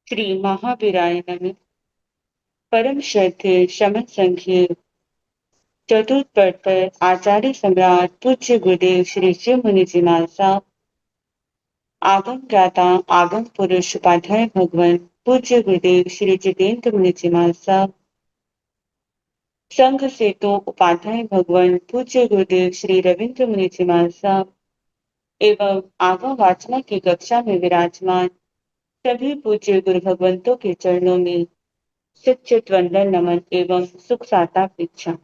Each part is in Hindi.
श्री महावीराय नमः। परम श्रद्धेय शमन संघीय चतुर्थ पद पर आचार्य सम्राट पूज्य गुरुदेव श्री शिव मुनि जी महाराज, आगम ज्ञाता आगम पुरुष उपाध्याय भगवान पूज्य गुरुदेव श्री जितेंद्र मुनि जी महाराज, संघ से तो उपाध्याय भगवान पूज्य गुरुदेव श्री रविंद्र मुनि जी महाराज एवं आगम वाचना की कक्षा में विराजमान सभी पूज्य गुरु भगवंतों के चरणों में सच्चित वंदन नमन एवं सुख साता परीक्षा।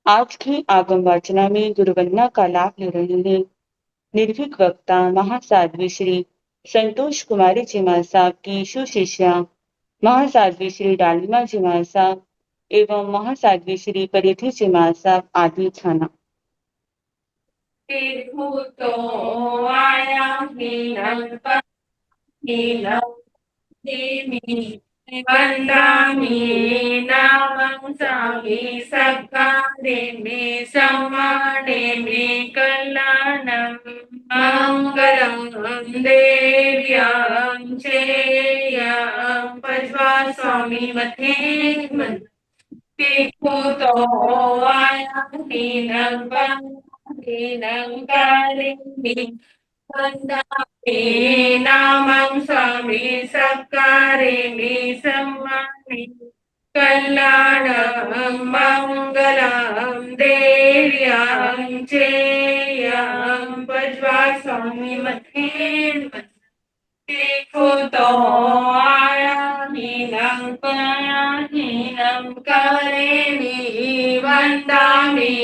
आज की आगम वाचना में गुरुवंदना का लाभ ले रहे हैं निर्भीक वक्ता महासाध्वी श्री संतोष कुमारी जी महाराज की सुशिष्या महासाध्वी श्री डालिमा जी महाराज एवं महासाध्वी श्री परिधि जी महाराज आदि थाना। तो आया वंदामि नामं सामि सत्कारे मे सम्माने मे कल्याणं मंगलं देव्यां चेयं पज्वा स्वामी मथे तो आया नामं स्वामी सत्कारे मे सम्माने कल्याणं मंगलं देव्यां चेयं पज्वा स्वामी मथे तो आया हीनं करेमि वन्दामि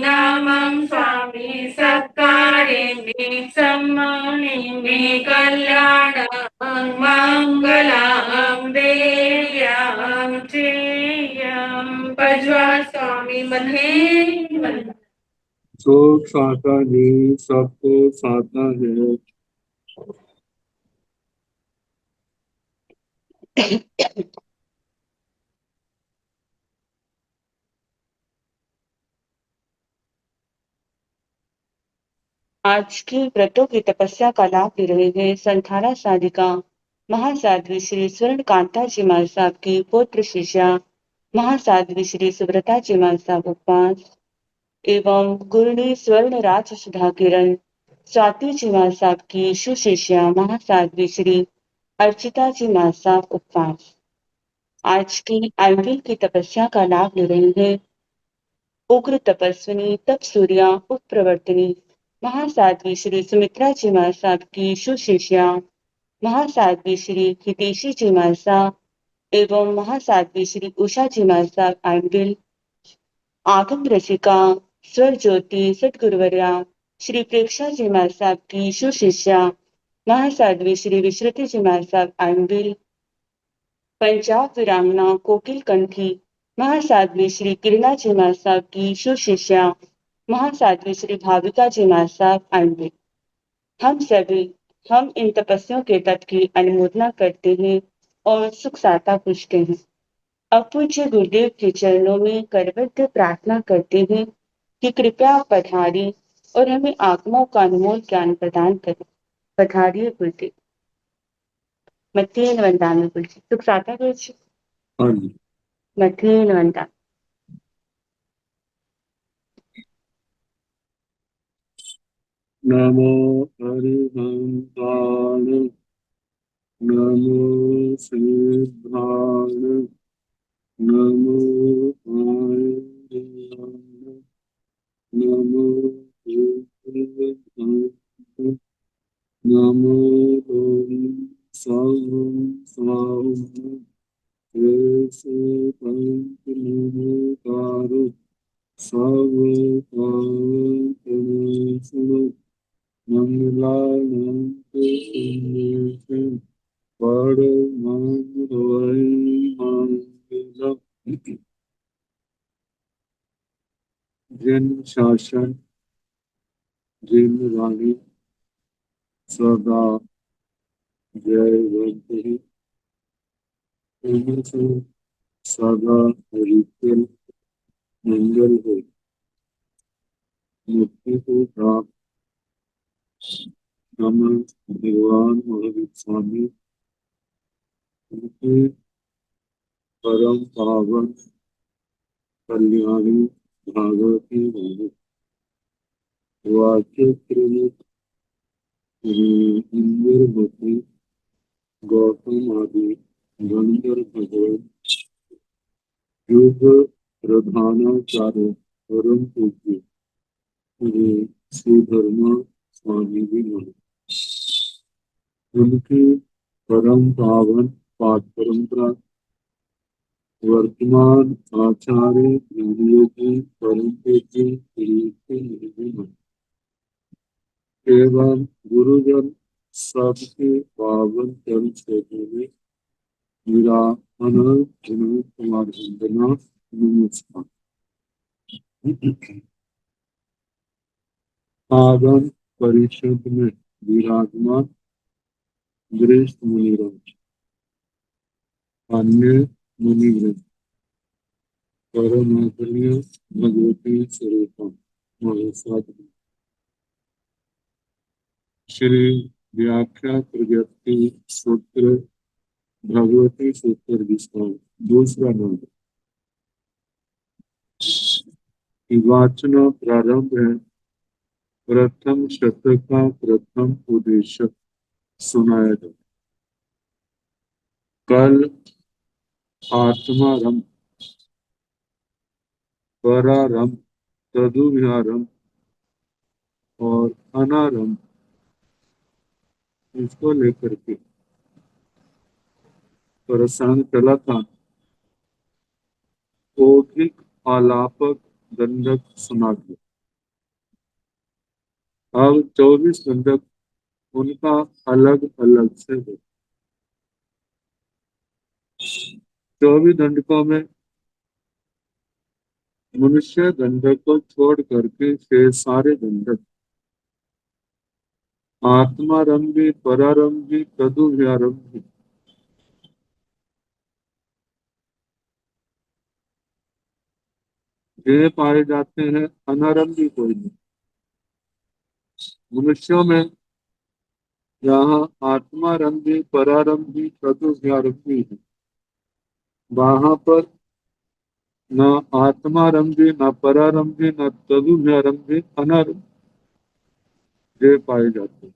नामं स्वामी सत्कारे मे सम्माने मे कल्याणं मंगलं देव्यां चेयं पज्वा स्वामी मथे शोक साता ही सबको साता है। आज की व्रतों की तपस्या का लाभ ले रहे हैं संथारा साधिका महासाध्वी श्री स्वर्ण कांता जी महाराज की पौत्र शिष्या महासाध्वी श्री सुव्रता जी महाराज उपवास एवं गुरुणी स्वर्ण राज सुधा किरण स्वाति जी महाराज की सुशिष्या महासाध्वी श्री अर्चिता जी महाराज उपवास। आज की आयुर्वेद की तपस्या का लाभ ले रहे हैं उग्र तपस्विनी तप सूर्या उपप्रवर्तनी महासाध्वी श्री सुमित्रा जी महाराज की सुशिष्या महासाध्वी श्री हितेशी जी महाराज एवं महासाध्वी श्री उषा जी महाराज आंगिल आगम रसिका स्वर ज्योति सदगुरुवर्या श्री प्रेक्षा जी महाराज की सुशिष्या महासाध्वी श्री विश्रुति जी महाराज आंगिल पंजाब वीरांगना कोकिल कंठी महासाध्वी श्री किरणा जी महाराज की सुशिष्या महासाध्वी श्री भाविका जी महाराज आंगिल। हम इन तपस्याओं के तत्व की अनुमोदना करते हैं और सुख साता पूछते हैं। अब पूज्य गुरुदेव के चरणों में करबद्ध प्रार्थना करते हैं कि कृपया पधारिए और हमें आत्माओं का अनमोल ज्ञान प्रदान करें। पधारिए गुरुदेव। मध्य वंदना गुरुजी। सुख साता गुरुजी। हाँ जी। मध्य वंदना। नमो हरिहंसाय नमो सिद्धाय नमो आर्याय नमो बुद्धाय नमो ओम सर्वं ऐसे पंच नमोकारो सर्वकामो मंगलानां परमं जिन शासन जिन रानी सदा जयवंती उनसे सदा हरिकल मंगल हो मुक्ति को प्राप्त नमः भगवान महावीर स्वामी उनकी परम पावन कल्याणी भागवती वाणी वाक्य प्रमुख इंद्रमती गौतम आदि गंधर्व भगवान युग प्रधानाचार्य परम पूज्य श्री सुधर्मा स्वामी जी महाराज, उनकी परम पावन पाठ परंपरा वर्तमान आचार्य योगी परम पूज्य श्री एवं गुरुजन सबके पावन चरण क्षेत्र में मेरा अनंत कुमार वंदना नमस्कार। आगम परिषद में विराजमान वरिष्ठ मुनिराज, अन्य मुनिवृंद, परमात्मीय भगवती स्वरूपम महासाधु श्री व्याख्या प्रगति सूत्र भगवती सूत्र विस्तार दूसरा नाम वाचना प्रारंभ है। प्रथम शतक का प्रथम उद्देश्य सुनाया था। कल आत्मारंभ, परारंभ, तदुविहारंभ और अनारंभ, इसको लेकर के प्रसंग चला था। औगिक आलापक दंडक सुना था। अब 24 दंडक उनका अलग अलग से है। 24 दंडकों में मनुष्य दंडक को छोड़ करके शेष सारे दंडक आत्मारंभी, परारंभी, तदुव्यारंभी ये पाए जाते हैं। अनारंभी कोई नहीं। मनुष्यों में यहाँ आत्मारंभी, परारंभी, तदुव्यारंभी है। वहां पर न आत्मारंभी, न परारंभी, न तदुव्यारंभी, अनारंभी ये पाए जाते हैं।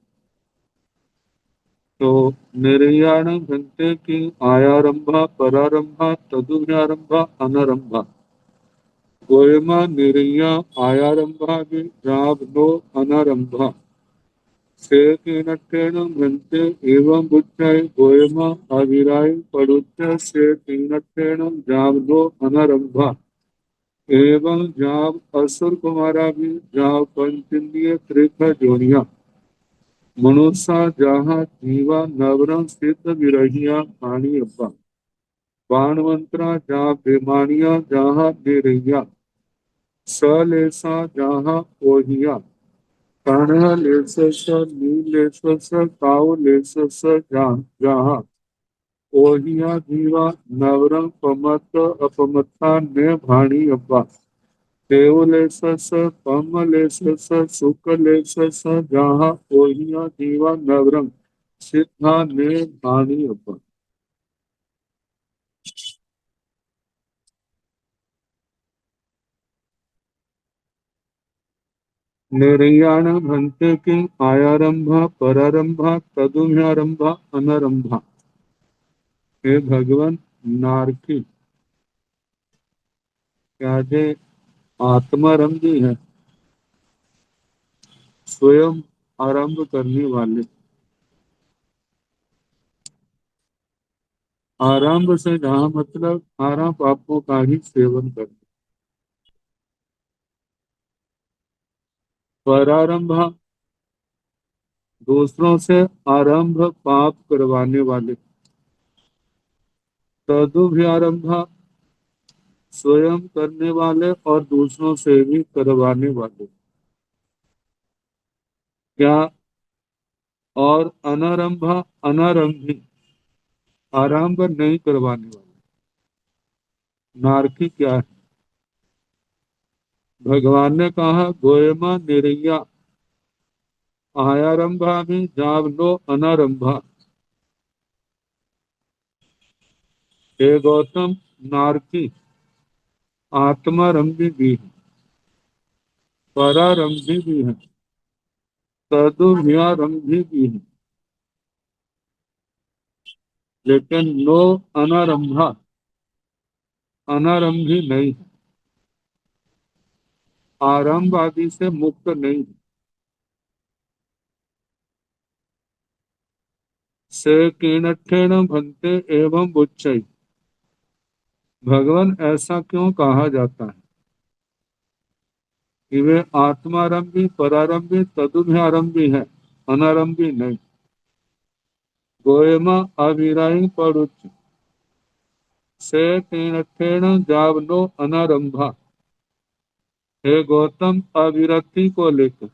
तो निर्याण घंटे की आयारंभा, परारंभा, तदुव्यारंभा, अनारंभा गोयमा निर्या आयारंभा भी जाबनो अनारंभा से तीनटेण घंटे एवं बुद्धय गोयमा अविराय परुच्य से तीनटेण जाबनो अनारंभा एवं जाब असुर कुमारा भी जाब पंचन्द्रिय त्रिक जोनिया मनुष्य जहाँ जीवा नवरम सिद्ध विरहिया पानी अब्बा बाणवंतरा जहाँ बेमानिया जहाँ निरैया सलेसा जहाँ ओहिया कर्ण लेसस नीलेसस काउ लेसस जहाँ ओहिया जीवा नवरम पमत अपमत्ता ने भाणी अब्बा देवलेसस पमलेसस सुकलेसस जहाँ ओहिया जीवा नवरम सिद्धा ने भाणी अब्बा। निर्याण भंते की आयारंभा, परारंभा, तदुम्यारंभा, अनारंभा हे भगवान नारकी क्या आत्मारंभी है, स्वयं आरंभ करने वाले। आरंभ से जहाँ मतलब 18 पापों का ही सेवन करना। परारंभा दूसरों से आरंभ पाप करवाने वाले। तदुभ्यारंभा स्वयं करने वाले और दूसरों से भी करवाने वाले। क्या और अनारंभा अनारंभी आरंभ नहीं करवाने वाले। नारकी क्या है? भगवान ने कहा गोयमा निरैया आयारंभा में जावलो अनारंभा हे गौतम, नारकी आत्मारंभी भी है, परारंभी भी है, तदुभयारंभी भी है, लेकिन नो अनारंभा, अनारंभी नहीं है, आरंभ आदि से मुक्त नहीं है। से कीणठेन भन्ते एवं उच्चै, भगवान ऐसा क्यों कहा जाता है कि वे आत्मारंभी, परारंभी, तदुभयारंभी है, अनारंभी नहीं। गोयमा अविराई पड़ुच से तीर्थेण जावनो अनारंभा। हे गौतम, अविरति को लेकर,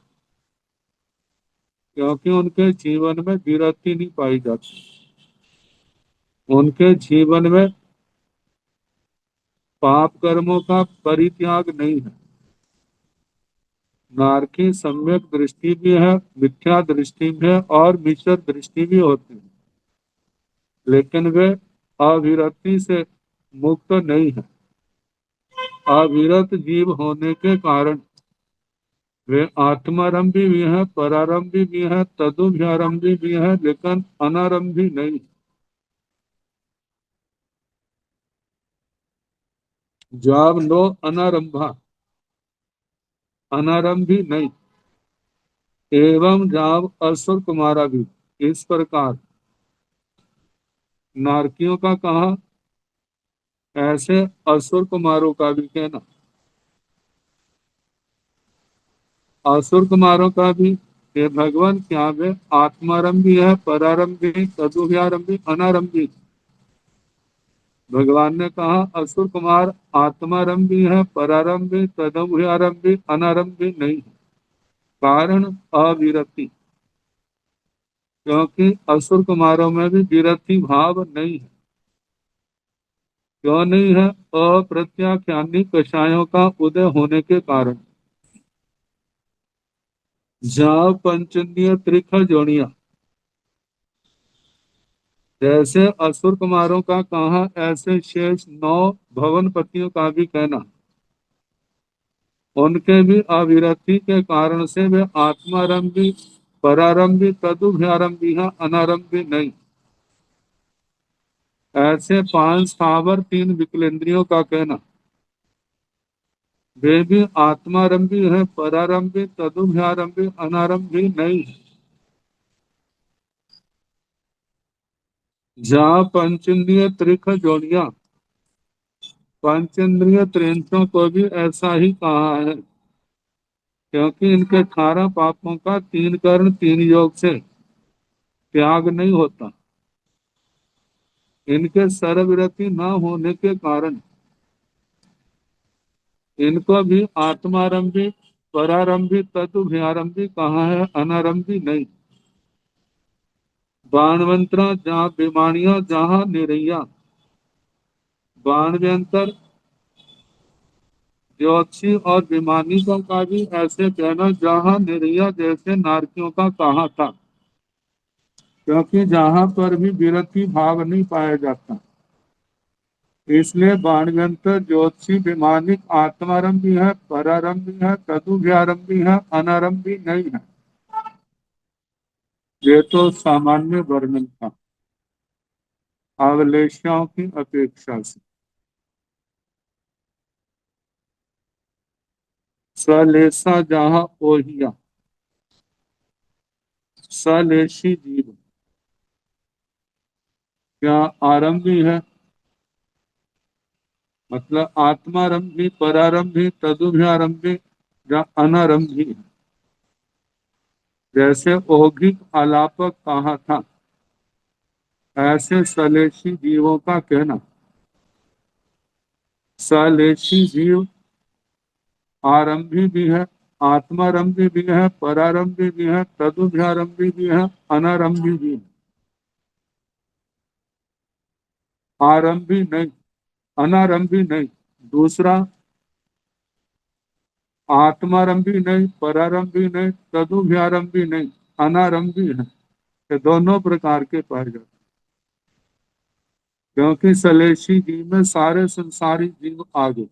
क्योंकि उनके जीवन में विरति नहीं पाई जाती, उनके जीवन में पाप कर्मों का परित्याग नहीं है। नारकी सम्यक दृष्टि भी है, मिथ्या दृष्टि भी है और मिश्र दृष्टि भी होती है, लेकिन वे अविरति से मुक्त नहीं है। अविरत जीव होने के कारण वे आत्मारंभी भी है, परारंभी भी है, तदुभयारंभी भी है, लेकिन अनारंभी नहीं। जाब लो अनारंभा, अनारंभी नहीं। एवं जाब असुर कुमारा भी, इस प्रकार नारकियों का कहा, ऐसे असुर कुमारों का भी कहना। असुर कुमारों का भी, हे भगवान, क्या वे आत्मारंभी है, परारंभी, तदुभयारंभी, अनारंभी? भगवान ने कहा असुर कुमार आत्मारंभी है, परारंभी, तदुभयारंभी, अनारंभी नहीं है। कारण अविरति, क्योंकि असुर कुमारों में भी विरति भाव नहीं है। क्यों नहीं है? अप्रत्याख्यानी कषायों का उदय होने के कारण। जहाँ पंचनीय त्रिख जोड़िया, जैसे असुर कुमारों का कहा, ऐसे शेष 9 भवन पतियों का भी कहना। उनके भी अविरति के कारण से वे आत्मारंभी, परारंभी, तदुभयारंभी है, अनारंभी नहीं। ऐसे 5 स्थावर 3 विकलेंद्रियों का कहना, वे भी आत्मारंभी है, परारंभी, तदुभयारंभी, अनारंभी नहीं। जहाँ पंचेंद्रिय त्रिख जोड़िया, पंचेंद्रिय त्रिंशों को भी ऐसा ही कहा है, क्योंकि इनके 18 पापों का 3 कर्ण 3 योग से त्याग नहीं होता। इनके सर्वविरति न होने के कारण इनको भी आत्मारंभी, परारंभी, तदुभयारंभी कहा है, अनारंभी नहीं। बाणवंतरा जहाँ बेमानियां, जहाँ निरैया, बाण व्यंतर, ज्योतिषी और विमानिकों का भी ऐसे कहना, जहाँ निरैया जैसे नारकियों का कहा था, क्योंकि जहाँ पर भी विरति भाव नहीं पाया जाता, इसलिए बाणव्यंतर, ज्योतिषी, विमानिक आत्मारंभी है, परारंभी है, तदुभयारंभी है, अनारंभी नहीं है। ये तो सामान्य वर्णन था अवलेशों की अपेक्षा से। सलेसा जहाँ ओहिया, सलेशी जीव क्या आरंभी है, मतलब आत्मारंभी, परारंभी, तदुभयारंभी या अनारंभी है। जैसे औगिक आलापक कहा था, ऐसे सलेशी जीवों का कहना। सलेशी जीव आरंभी भी है, आत्मारंभी भी है, परारंभी भी है, तदुभयारंभी भी है, अनारंभी भी है। आरंभी नहीं, अनारंभी नहीं। दूसरा, आत्मारंभी नहीं, परारंभी नहीं, तदुभयारंभी नहीं, अनारंभी है। ये दोनों प्रकार के पाए जाते। क्योंकि सलेशी जीव में सारे संसारी जीव आ गए।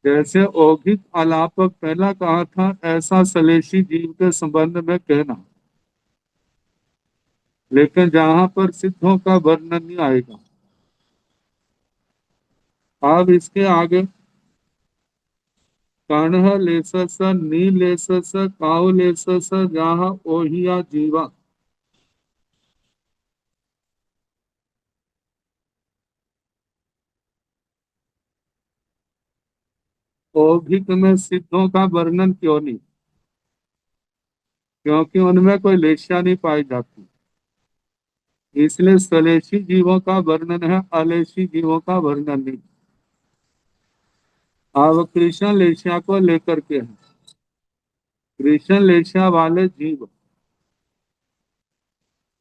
जैसे औगिक अलापक पहला कहा था, ऐसा सलेशी जीव के संबंध में कहना। लेकिन जहां पर सिद्धों का वर्णन नहीं आएगा। अब इसके आगे कर्ण लेसस नी लेसस काउ लेसस जहां ओहिया जीवा। औगिक में सिद्धों का वर्णन क्यों नहीं? क्योंकि उनमें कोई लेशा नहीं पाई जाती, इसलिए स्वलेशी जीवों का वर्णन है, अलेशी जीवों का वर्णन नहीं। अब कृष्ण लेशिया को लेकर के है। कृष्ण लेशिया वाले जीव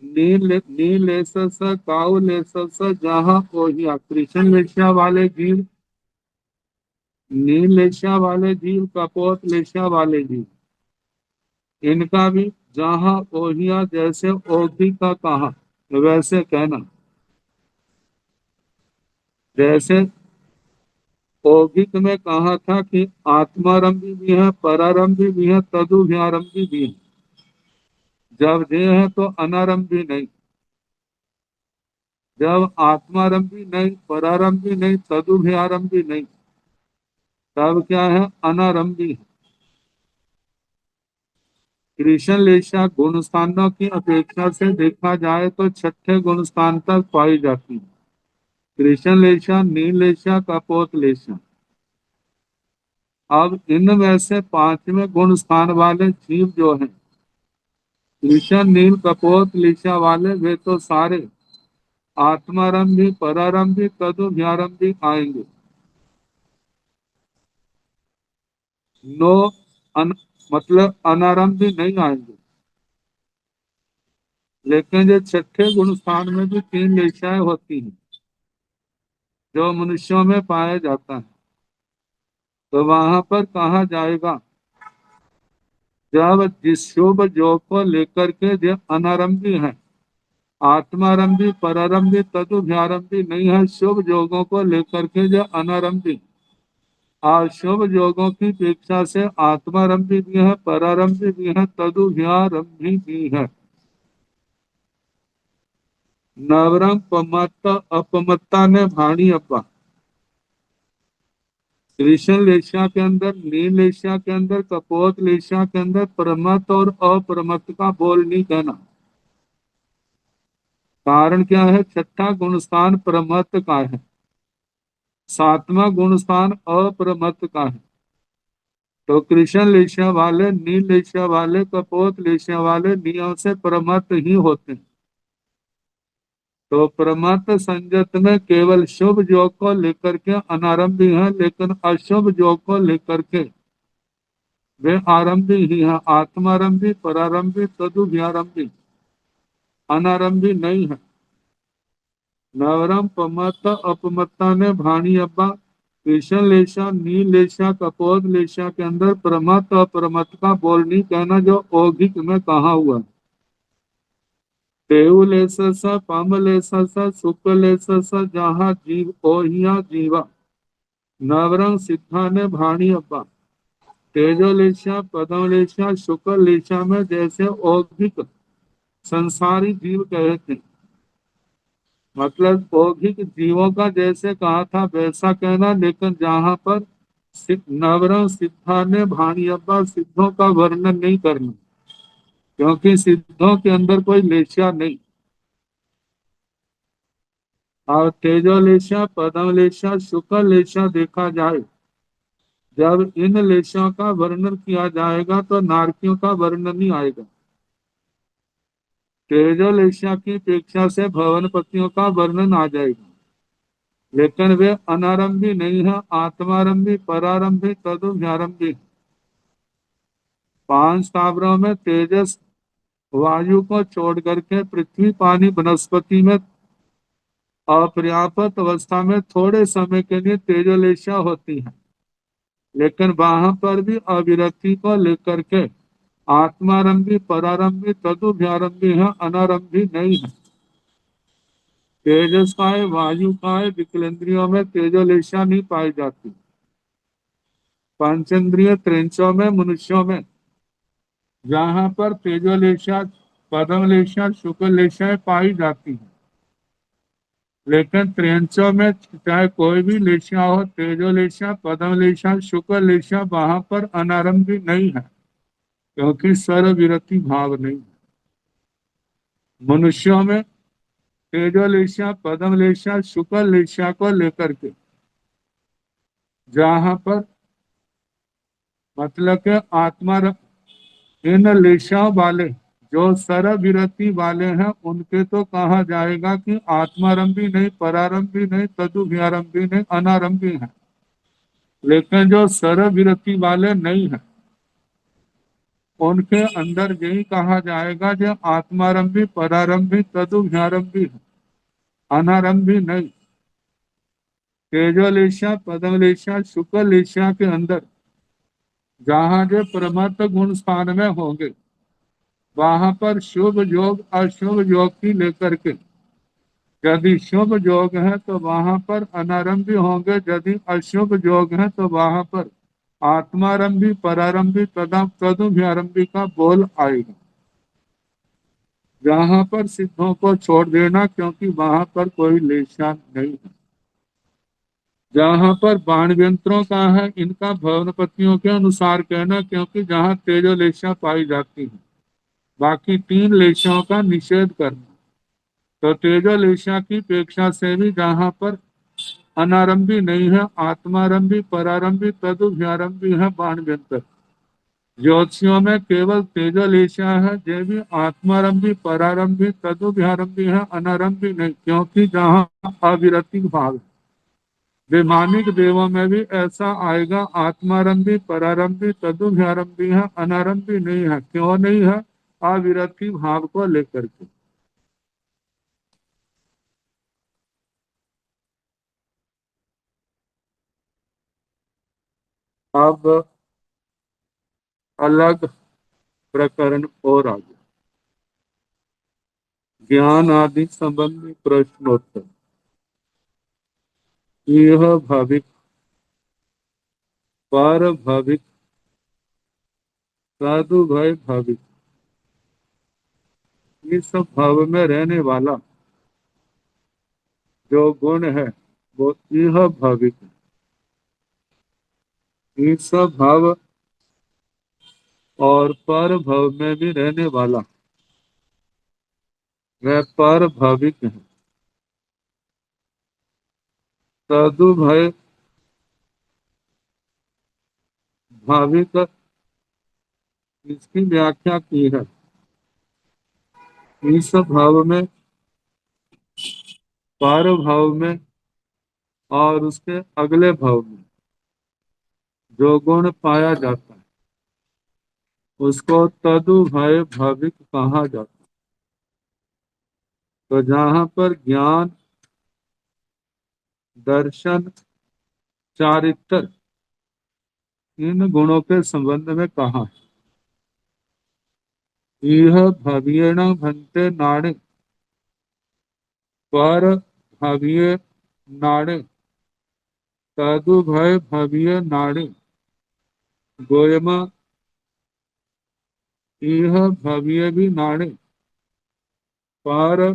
नील लेसस काउ लेसस जहाँ ओहिया। कृष्ण लेशिया वाले जीव, नील लेशिया वाले जीव, कपोत लेशिया वाले जीव, इनका भी जहाँ ओहिया जैसे ओघी का कहा वैसे कहना। जैसे औगिक में कहा था कि आत्मारंभी भी है, परारंभी भी है, तदुभयारंभी भी है। जब देह है तो अनारंभी नहीं, जब आत्मारंभी नहीं, परारंभी नहीं, तदुभयारंभी नहीं, तब क्या है? अनारंभी है। कृष्ण लेशा गुण स्थानों की अपेक्षा से देखा जाए तो छठे गुण स्थान तक पाई जाती है। कृष्ण लेशा, नील लेशा, कपोत लेशा। अब इनमें से पांचवें गुण स्थान वाले जीव जो हैं, कृष्ण नील कपोत लिशा वाले, वे तो सारे आत्मारंभी, परारंभी, तदुभयारंभी आएंगे। नो अन, मतलब अनारंभी नहीं आएंगे। लेकिन जो छठे गुण स्थान में भी तीन लिशाएं होती हैं जो मनुष्यों में पाया जाता है, तो वहां पर कहा जाएगा जब जिस शुभ योग को लेकर के जो अनारंभी है, आत्मारंभी, परारंभी, तदुभयारंभी नहीं है, शुभ योगों को लेकर के जो अनारंभी, अशुभ योगों की अपेक्षा से आत्मारंभी भी है, परारंभी भी है, तदुभयारंभी भी है। नवरंग पमत्ता अपमत्ता ने भाणी अब्बा। कृष्ण लेशिया के अंदर, नील लेशिया के अंदर, कपोत लेशिया के अंदर प्रमत्त और अप्रमत्त का बोल नहीं कहना। कारण क्या है? छठा गुणस्थान प्रमत्त का है, सातवां गुणस्थान अप्रमत्त का है। तो कृष्ण लेशिया वाले, नील लेशिया वाले, कपोत लेशिया वाले नियम से प्रमत्त ही होते हैं। तो प्रमत्त संजत में केवल शुभ योग को लेकर के अनारंभी है, लेकिन अशुभ योग को लेकर के वे आरंभी ही है। आत्मारंभी, परारंभी, तदुभयारंभी, अनारंभी नहीं है। नवरम पमत्त अपमत्ता ने भाणी अब्बा। कृष्ण लेशा, नील लेशा, कपोत लेशा के अंदर प्रमत्त अपरमत्त का बोल नहीं कहना, जो औगिक में कहा हुआ है। देव लेसस, पम लेसस, सुख लेसस जहाँ जीव ओहिया जीवा। नवरंग सिद्धा ने भाणी अब्बा। तेजोलेशा, पदमलेशा, शुक्ल लेशा में जैसे औगिक संसारी जीव कहे थे, मतलब औगिक जीवों का जैसे कहा था वैसा कहना। लेकिन जहां पर नवरंग सिद्धा ने भाणी अब्बा, सिद्धों का वर्णन नहीं करना, क्योंकि सिद्धों के अंदर कोई लेशा नहीं। और तेजोलेशा, पदमलेशा, शुक्ल लेशा देखा जाए, जब इन लेशों का वर्णन किया जाएगा तो नारकियों का वर्णन नहीं आएगा। तेजोलेशा की अपेक्षा से भवनपतियों का वर्णन आ जाएगा, लेकिन वे अनारंभी नहीं है, आत्मारंभी, परारंभी, तदुभयारंभी। पांच स्थावरों में तेजस वायु को छोड़ करके पृथ्वी, पानी, वनस्पति में अपर्याप्त अवस्था में थोड़े समय के लिए तेजोलेशा होती है, लेकिन वहां पर भी अविरति को लेकर के आत्मारंभी, परारंभी, तदुभयारंभी है, अनारंभी नहीं है। तेजस्काय वायुकाय विकलेंद्रियों में तेजोलेशा नहीं पाई जाती। पंचेंद्रिय त्रिंचों में मनुष्यों में जहां पर तेजोलेशा पदमलेशा शुक्लेशाएं पाई जाती हैं, लेकिन त्रिंचों में चाहे कोई भी लेशा हो, तेजोलेशा पदमलेशा शुक्लेशा, वहां पर अनारंभी नहीं है, क्योंकि सर्वविरति भाव नहीं है। मनुष्यों में तेजोलेशा पदमलेशा शुक्लेशा को लेकर के जहां पर मतलब के आत्मा इन लेशाओं वाले जो सर्वविरति वाले हैं, उनके तो कहा जाएगा कि आत्मारंभी नहीं, परारंभी नहीं, तदुभयारंभी नहीं, अनारंभी है। लेकिन जो सर्वविरति वाले नहीं है, उनके अंदर यही कहा जाएगा जो आत्मारंभी, परारंभी, तदुभयारंभी है, अनारंभी नहीं। तेजोलेशा पदमलेशा शुक्लेशा के अंदर जहां जो परमार्थ गुण स्थान में होंगे, वहां पर शुभ योग अशुभ योग की लेकर के, यदि शुभ योग है तो वहां पर अनारंभी होंगे, यदि अशुभ योग है तो वहां पर आत्मारंभी, परारंभी, तदुभयारंभी का बोल आएगा। जहां पर सिद्धों को छोड़ देना, क्योंकि वहां पर कोई लेशा नहीं है। जहां पर बाण यंत्रों का है, इनका भवनपतियों के अनुसार कहना, क्योंकि जहां तेजोलेशा पाई जाती है, बाकी तीन लेशाओं का निषेध करना। तो तेजोलेशा की अपेक्षा से भी जहां पर अनारंभी नहीं है, आत्मारंभी, परारंभी, तदुभयारंभी है बाण यंत्र। ज्योतिषियों में केवल तेजोलेशा है, ये भी आत्मारंभी, परारंभी, तदुभयारंभी है, अनारंभी नहीं, क्योंकि जहां अविरति भाव है। वैमानिक देवों में भी ऐसा आएगा, आत्मारंभी, परारंभी, तदुभयारंभी है, अनारंभी नहीं है। क्यों नहीं है? अविरति भाव को लेकर के। अब अलग प्रकरण और आगे ज्ञान आदि संबंधी प्रश्नोत्तर। यह भाविक, पर भाविक, साधु भय भाविक, इस भाव में रहने वाला जो गुण है वो यह भाविक है। इस भाव और पर भाव में भी रहने वाला वह पर भाविक है। साधु भय भाविक, इसकी व्याख्या की है। इस भाव में, पर भाव में और उसके अगले भाव में जो गुण पाया जाता है, उसको तदु भय भाविक कहा जाता है। तो जहां पर ज्ञान, दर्शन, चारित्र, इन गुणों के संबंध में कहा है। यह भव्येण भन्ते नाड़े, पर भव्य नाड़े, तदु भय भव्य नाड़े, गोयमा यह भव्य भी नाड़े, पर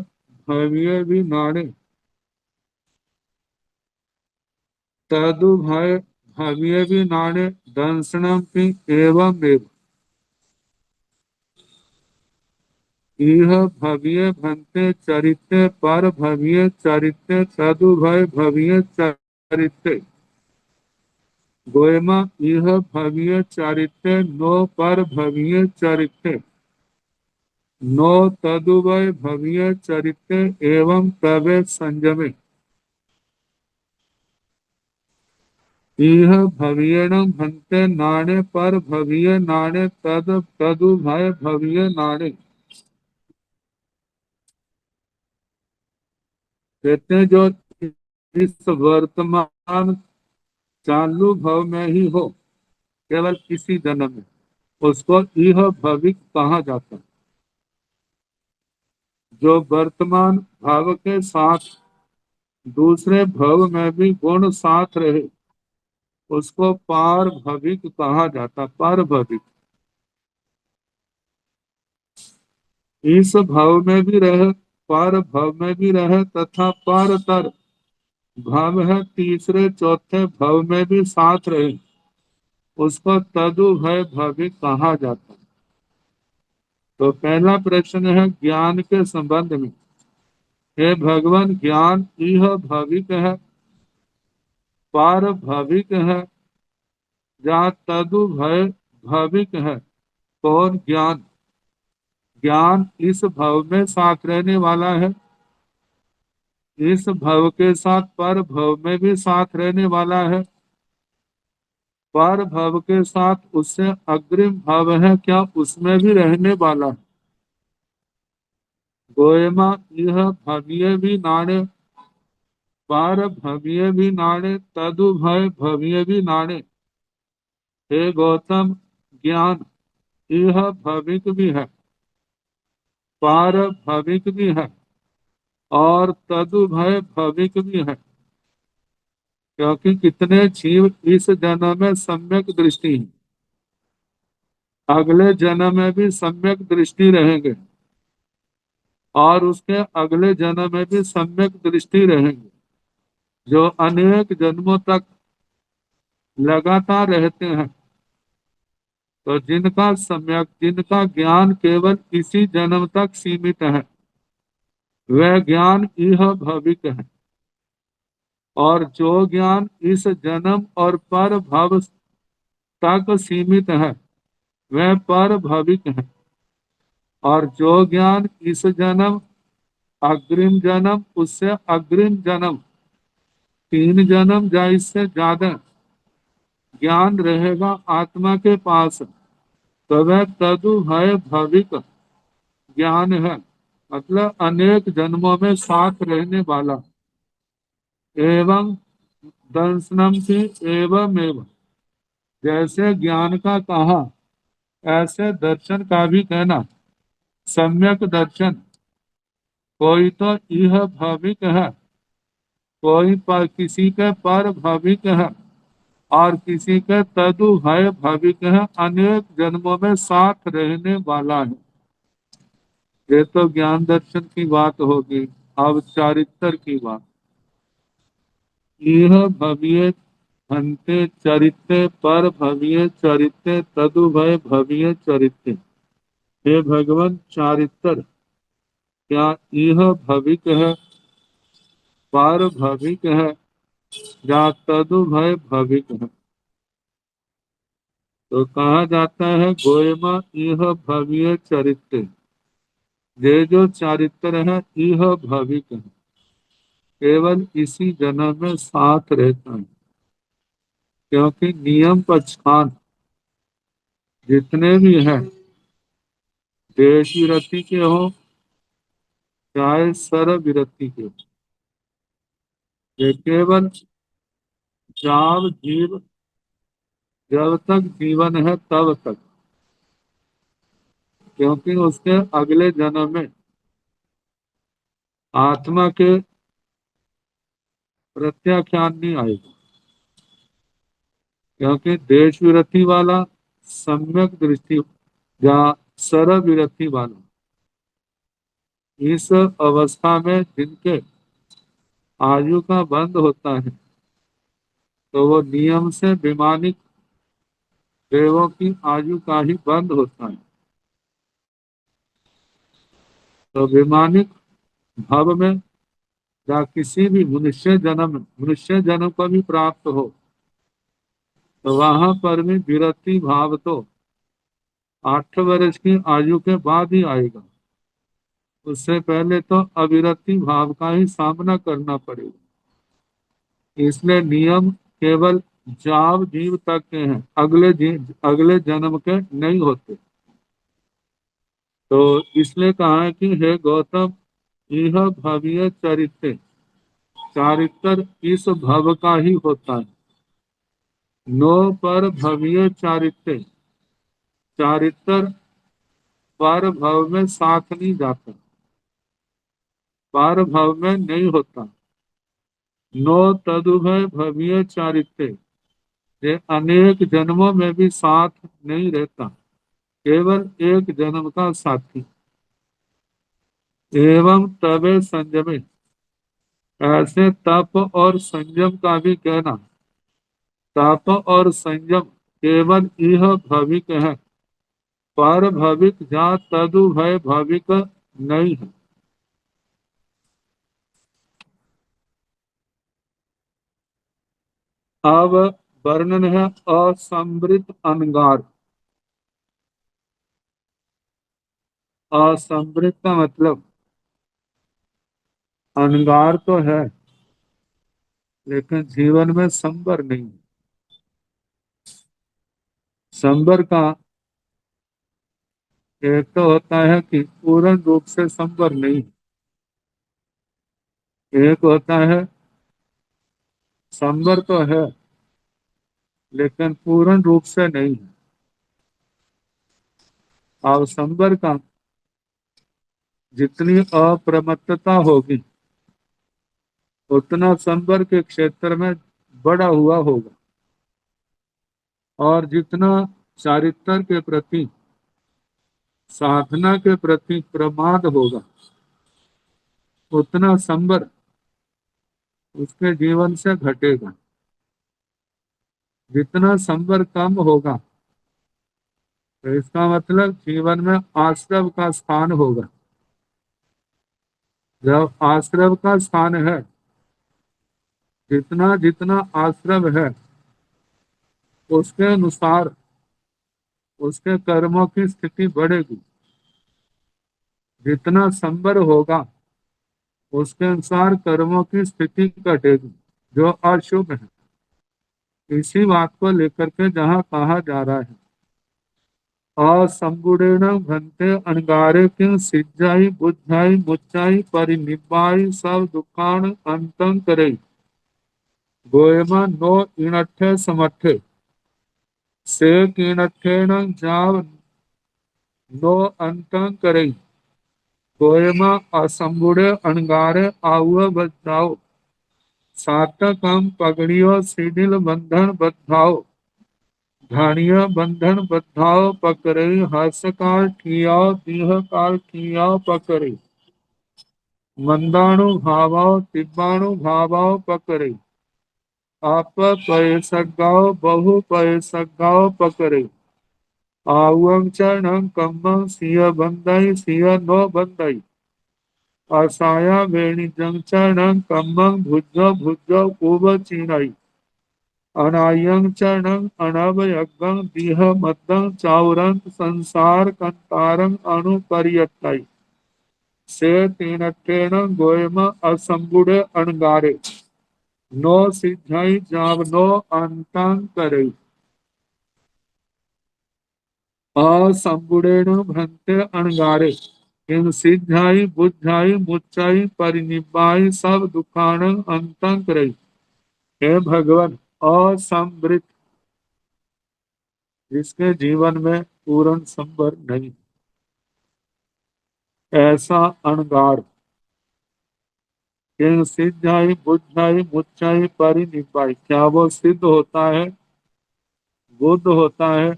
भव्य भी नाड़े, तदु भय भव्य भी नाड़े, दंसनम की एवं एवं। इह भव्य भन्ते चरित्रे, पर भव्य चरित्रे, तदु भय भव्य चरित्रे, गोयमा इह भव्य चरित्रे, नो पर भव्य चरित्रे, नो तदुभय भव्य चरित्रे, एवं प्रवेश संयमे। इह भव्येण भन्ते नाणे, पर भव्य नाणे, तदुभय भव्य नाणे। कहते हैं जो इस वर्तमान चालू भव में ही हो, केवल किसी जन्म में, उसको यह भविक कहा जाता है। जो वर्तमान भाव के साथ दूसरे भव में भी गुण साथ रहे उसको पार भविक कहा जाता। पार भविक इस भव में भी रहे, पर भव में भी रहे तथा पर तर भव है तीसरे चौथे भव में भी साथ रहे उसको तदुभय भविक कहा जाता। तो पहला प्रश्न है ज्ञान के संबंध में। हे भगवान, ज्ञान इह भविक है, पार भविक है, जहाँ तदुभय भविक है। कौन ज्ञान? ज्ञान इस भव में साथ रहने वाला है, इस भव के साथ पर भव में भी साथ रहने वाला है, पर भव के साथ उससे अग्रिम भव है क्या उसमें भी रहने वाला है। गोयमा यह भविय भी नाणे, पार भविय भी नाणे, तदुभय भविय भी नाणे। हे गौतम, ज्ञान यह भविक भी है, पार भविक भी है और तदुभय भविक भी है। क्योंकि कितने जीव इस जन्म में सम्यक दृष्टि है, अगले जन्म में भी सम्यक दृष्टि रहेंगे और उसके अगले जन्म में भी सम्यक दृष्टि रहेंगे, जो अनेक जन्मों तक लगातार रहते हैं। तो जिनका ज्ञान केवल इसी जन्म तक सीमित है वह ज्ञान यह भविक है, और जो ज्ञान इस जन्म और पर भव तक सीमित है वह पर भविक है, और जो ज्ञान इस जन्म, अग्रिम जन्म, उससे अग्रिम जन्म, 3 जन्म या इससे ज्यादा ज्ञान रहेगा आत्मा के पास तो वह तदुभय भविक ज्ञान है। मतलब अनेक जन्मों में साथ रहने वाला। एवं दर्शनम की एवं एवं, जैसे ज्ञान का कहा ऐसे दर्शन का भी कहना। सम्यक दर्शन, कोई तो यह भाविक है, कोई पर किसी के पर भाविक है और किसी के तदु भय भाविक है, अनेक जन्मों में साथ रहने वाला है। ये तो ज्ञान दर्शन की बात होगी। अब चारित्र की बात। यह भविय भंते चरित्र, पर भविय चरित्र, तदु भय भविय चरित्र। हे भगवान, चारित्र क्या यह भविक है, पर भविक है या तदु भय भविक है। तो कहा जाता है गोयमा यह भव्य चरित्र, ये जो चारित्र है यह भविक है, केवल इसी जन्म में साथ रहता है। क्योंकि नियम पक्षपात जितने भी हैं, देश विरति के हो चाहे सर्व विरति के हो, ये केवल जब तक जीवन है तब तक। क्योंकि उसके अगले जन्म में आत्मा के प्रत्याख्यान नहीं आएगा। क्योंकि देश विरति वाला, सम्यक दृष्टि या सर्व विरति वाला, इस अवस्था में जिनके आयु का बंध होता है तो वो नियम से विमानिक देवों की आयु का ही बंध होता है। तो विमानिक भाव में या किसी भी मनुष्य जन्म को भी प्राप्त हो तो वहां पर भी विरति भाव तो 8 वर्ष की आयु के बाद ही आएगा। उससे पहले तो अविरति भाव का ही सामना करना पड़ेगा। इसलिए नियम केवल जाव जीव तक के हैं, अगले जन्म के नहीं होते। तो इसलिए कहा है कि हे गौतम, यह भव्य चरित्र, चारित्र इस भव का ही होता है। नो पर भव्य चारित्र, चारित्र पर भव में साथ नहीं जाता, पर भव में नहीं होता। नो तदुभय भवीय चारित्य, ये अनेक जन्मों में भी साथ नहीं रहता, केवल एक जन्म का साथी। एवं तबे संयमे, ऐसे तप और संयम का भी कहना। तप और संयम केवल यह भविक है, पर भविक जहाँ तदु भय भविक नहीं है। अब वर्णन है असंवृत अंगार। असंवृत का मतलब अंगार तो है, लेकिन जीवन में संवर नहीं है। संवर का एक तो होता है कि पूर्ण रूप से संवर नहीं, एक होता है संवर तो है लेकिन पूर्ण रूप से नहीं है। और संवर का जितनी अप्रमत्तता होगी उतना संवर के क्षेत्र में बड़ा हुआ होगा, और जितना चारित्र के प्रति, साधना के प्रति प्रमाद होगा, उतना संवर उसके जीवन से घटेगा। जितना संवर कम होगा, तो इसका मतलब जीवन में आश्रव का स्थान होगा। जब आश्रव का स्थान है, जितना जितना आश्रव है उसके अनुसार उसके कर्मों की स्थिति बढ़ेगी। जितना संवर होगा उसके अनुसार कर्मों की स्थिति घटेगी, जो अशुभ है। इसी बात को लेकर के जहाँ कहा जा रहा है, असंगुणेन भंते अनगारे किं सिज्जाई बुद्धाई मुच्चाई परिनिब्बाई सब दुखान अंतं करे, गोयमा नो इणठे समठे से किणठेन जाव नो अंतं करे, गोयमा असंगुणे अनगारे आउह बजाओ, सातकम पगड़ियो सीढ़िल बंधन बद्धाओ, घाणिया बंधन बद्धाओ पकड़े, हर्ष काल ठियाओ दीह काल ठियाओ पकड़े, मंदाणु भावाओ तिब्बाणु भावाओ पकड़े, आप पैसगाओ बहु पैसगाओ पकड़े, आवं चरणं कम्मं सिय बंदई सिय नो बंदई, असाया वेणी जंग चरणं कम्मं भुजो भुजो कुब चीनाई, अनायं चरणं अनवयगं दीह मद्दं चाउरं संसार कंतारं अणुपरियत्ताई, से तीनठेन गोयम असंगुड़े अणगारे, नो सिद्धाई जाव नो अंतं करे, असंगुड़ेन भ्रंते अणगारे इन सिद्धाई बुद्धाई मुच्चाई परिनिब्बाई सब दुखान अंतं करे। हे भगवान, असंवृत जिसके जीवन में पूर्ण संवर नहीं, ऐसा अणगार इन सिद्धाई बुद्धाई मुच्चाई परिनिब्बाई, क्या वो सिद्ध होता है, बुद्ध होता है,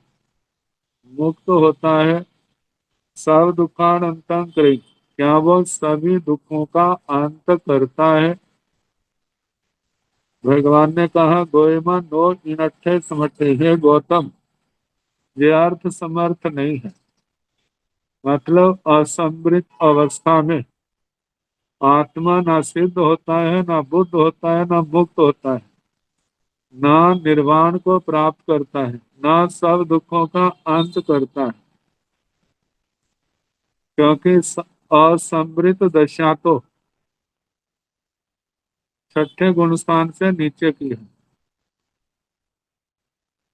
मुक्त होता है, सब दुखान अंतं करे, क्या वो सभी दुखों का अंत करता है। भगवान ने कहा गोयमा नो इनठे समठे, हे गौतम, ये अर्थ समर्थ नहीं है। मतलब असंवृत अवस्था में आत्मा ना सिद्ध होता है, ना बुद्ध होता है, ना मुक्त होता है, ना निर्वाण को प्राप्त करता है, ना सब दुखों का अंत करता है। क्योंकि असंवृत दशा तो छठे गुण स्थान से नीचे की है,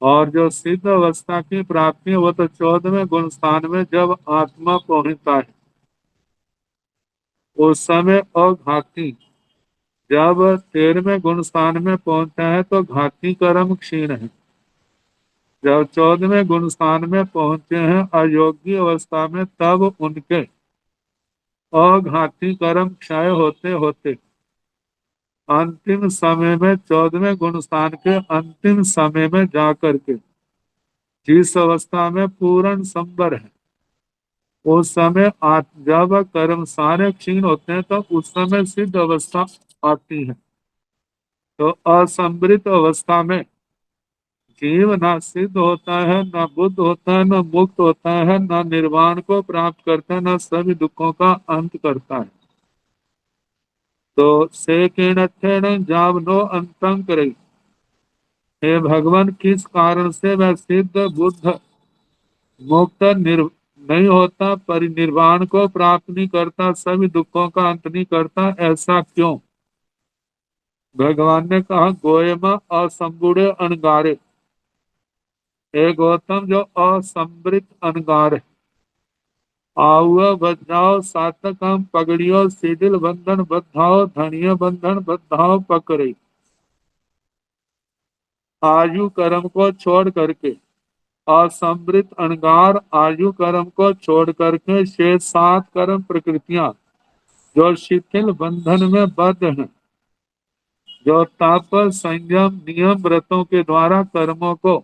और जो सिद्ध अवस्था की प्राप्ति है वो तो 14वें गुण स्थान में जब आत्मा पहुंचता है उस समय अघाती। जब 13वें गुण स्थान में पहुंचता है तो घाती कर्म क्षीण है। जब 14वें गुण स्थान में पहुंचे हैं अयोग्य अवस्था में, तब उनके अघाती कर्म क्षय होते होते अंतिम समय में 14वें गुण स्थान के अंतिम समय में जाकर के जिस अवस्था में पूर्ण संबर है, उस समय जब कर्म सारे क्षीण होते हैं तो उस समय सिद्ध अवस्था आती है। तो असंवृत अवस्था में जीव ना सिद्ध होता है, ना बुद्ध होता है, ना मुक्त होता है, ना निर्वाण को प्राप्त करता है, ना सभी दुखों का अंत करता है। तो से किण जाव नो अंतं करे, हे भगवान किस कारण से वह सिद्ध बुद्ध मुक्त नहीं होता, परिनिर्वाण को प्राप्त नहीं करता, सभी दुखों का अंत नहीं करता, ऐसा क्यों? भगवान ने कहा गोयमा असंबुड़े अणगारे, हे गौतम जो असंवृत अनगार है, आउआ बजाओ सातकम पगड़ियो सीडिल बंधन बद्धाओ धनिय बंधन बद्धाओ पकड़े। आयु कर्म को छोड़ करके असंवृत अनगार आयु कर्म को छोड़ करके शेष 7 कर्म प्रकृतियां जो शिथिल बंधन में बद्ध हैं, जो तप संयम नियम व्रतों के द्वारा कर्मों को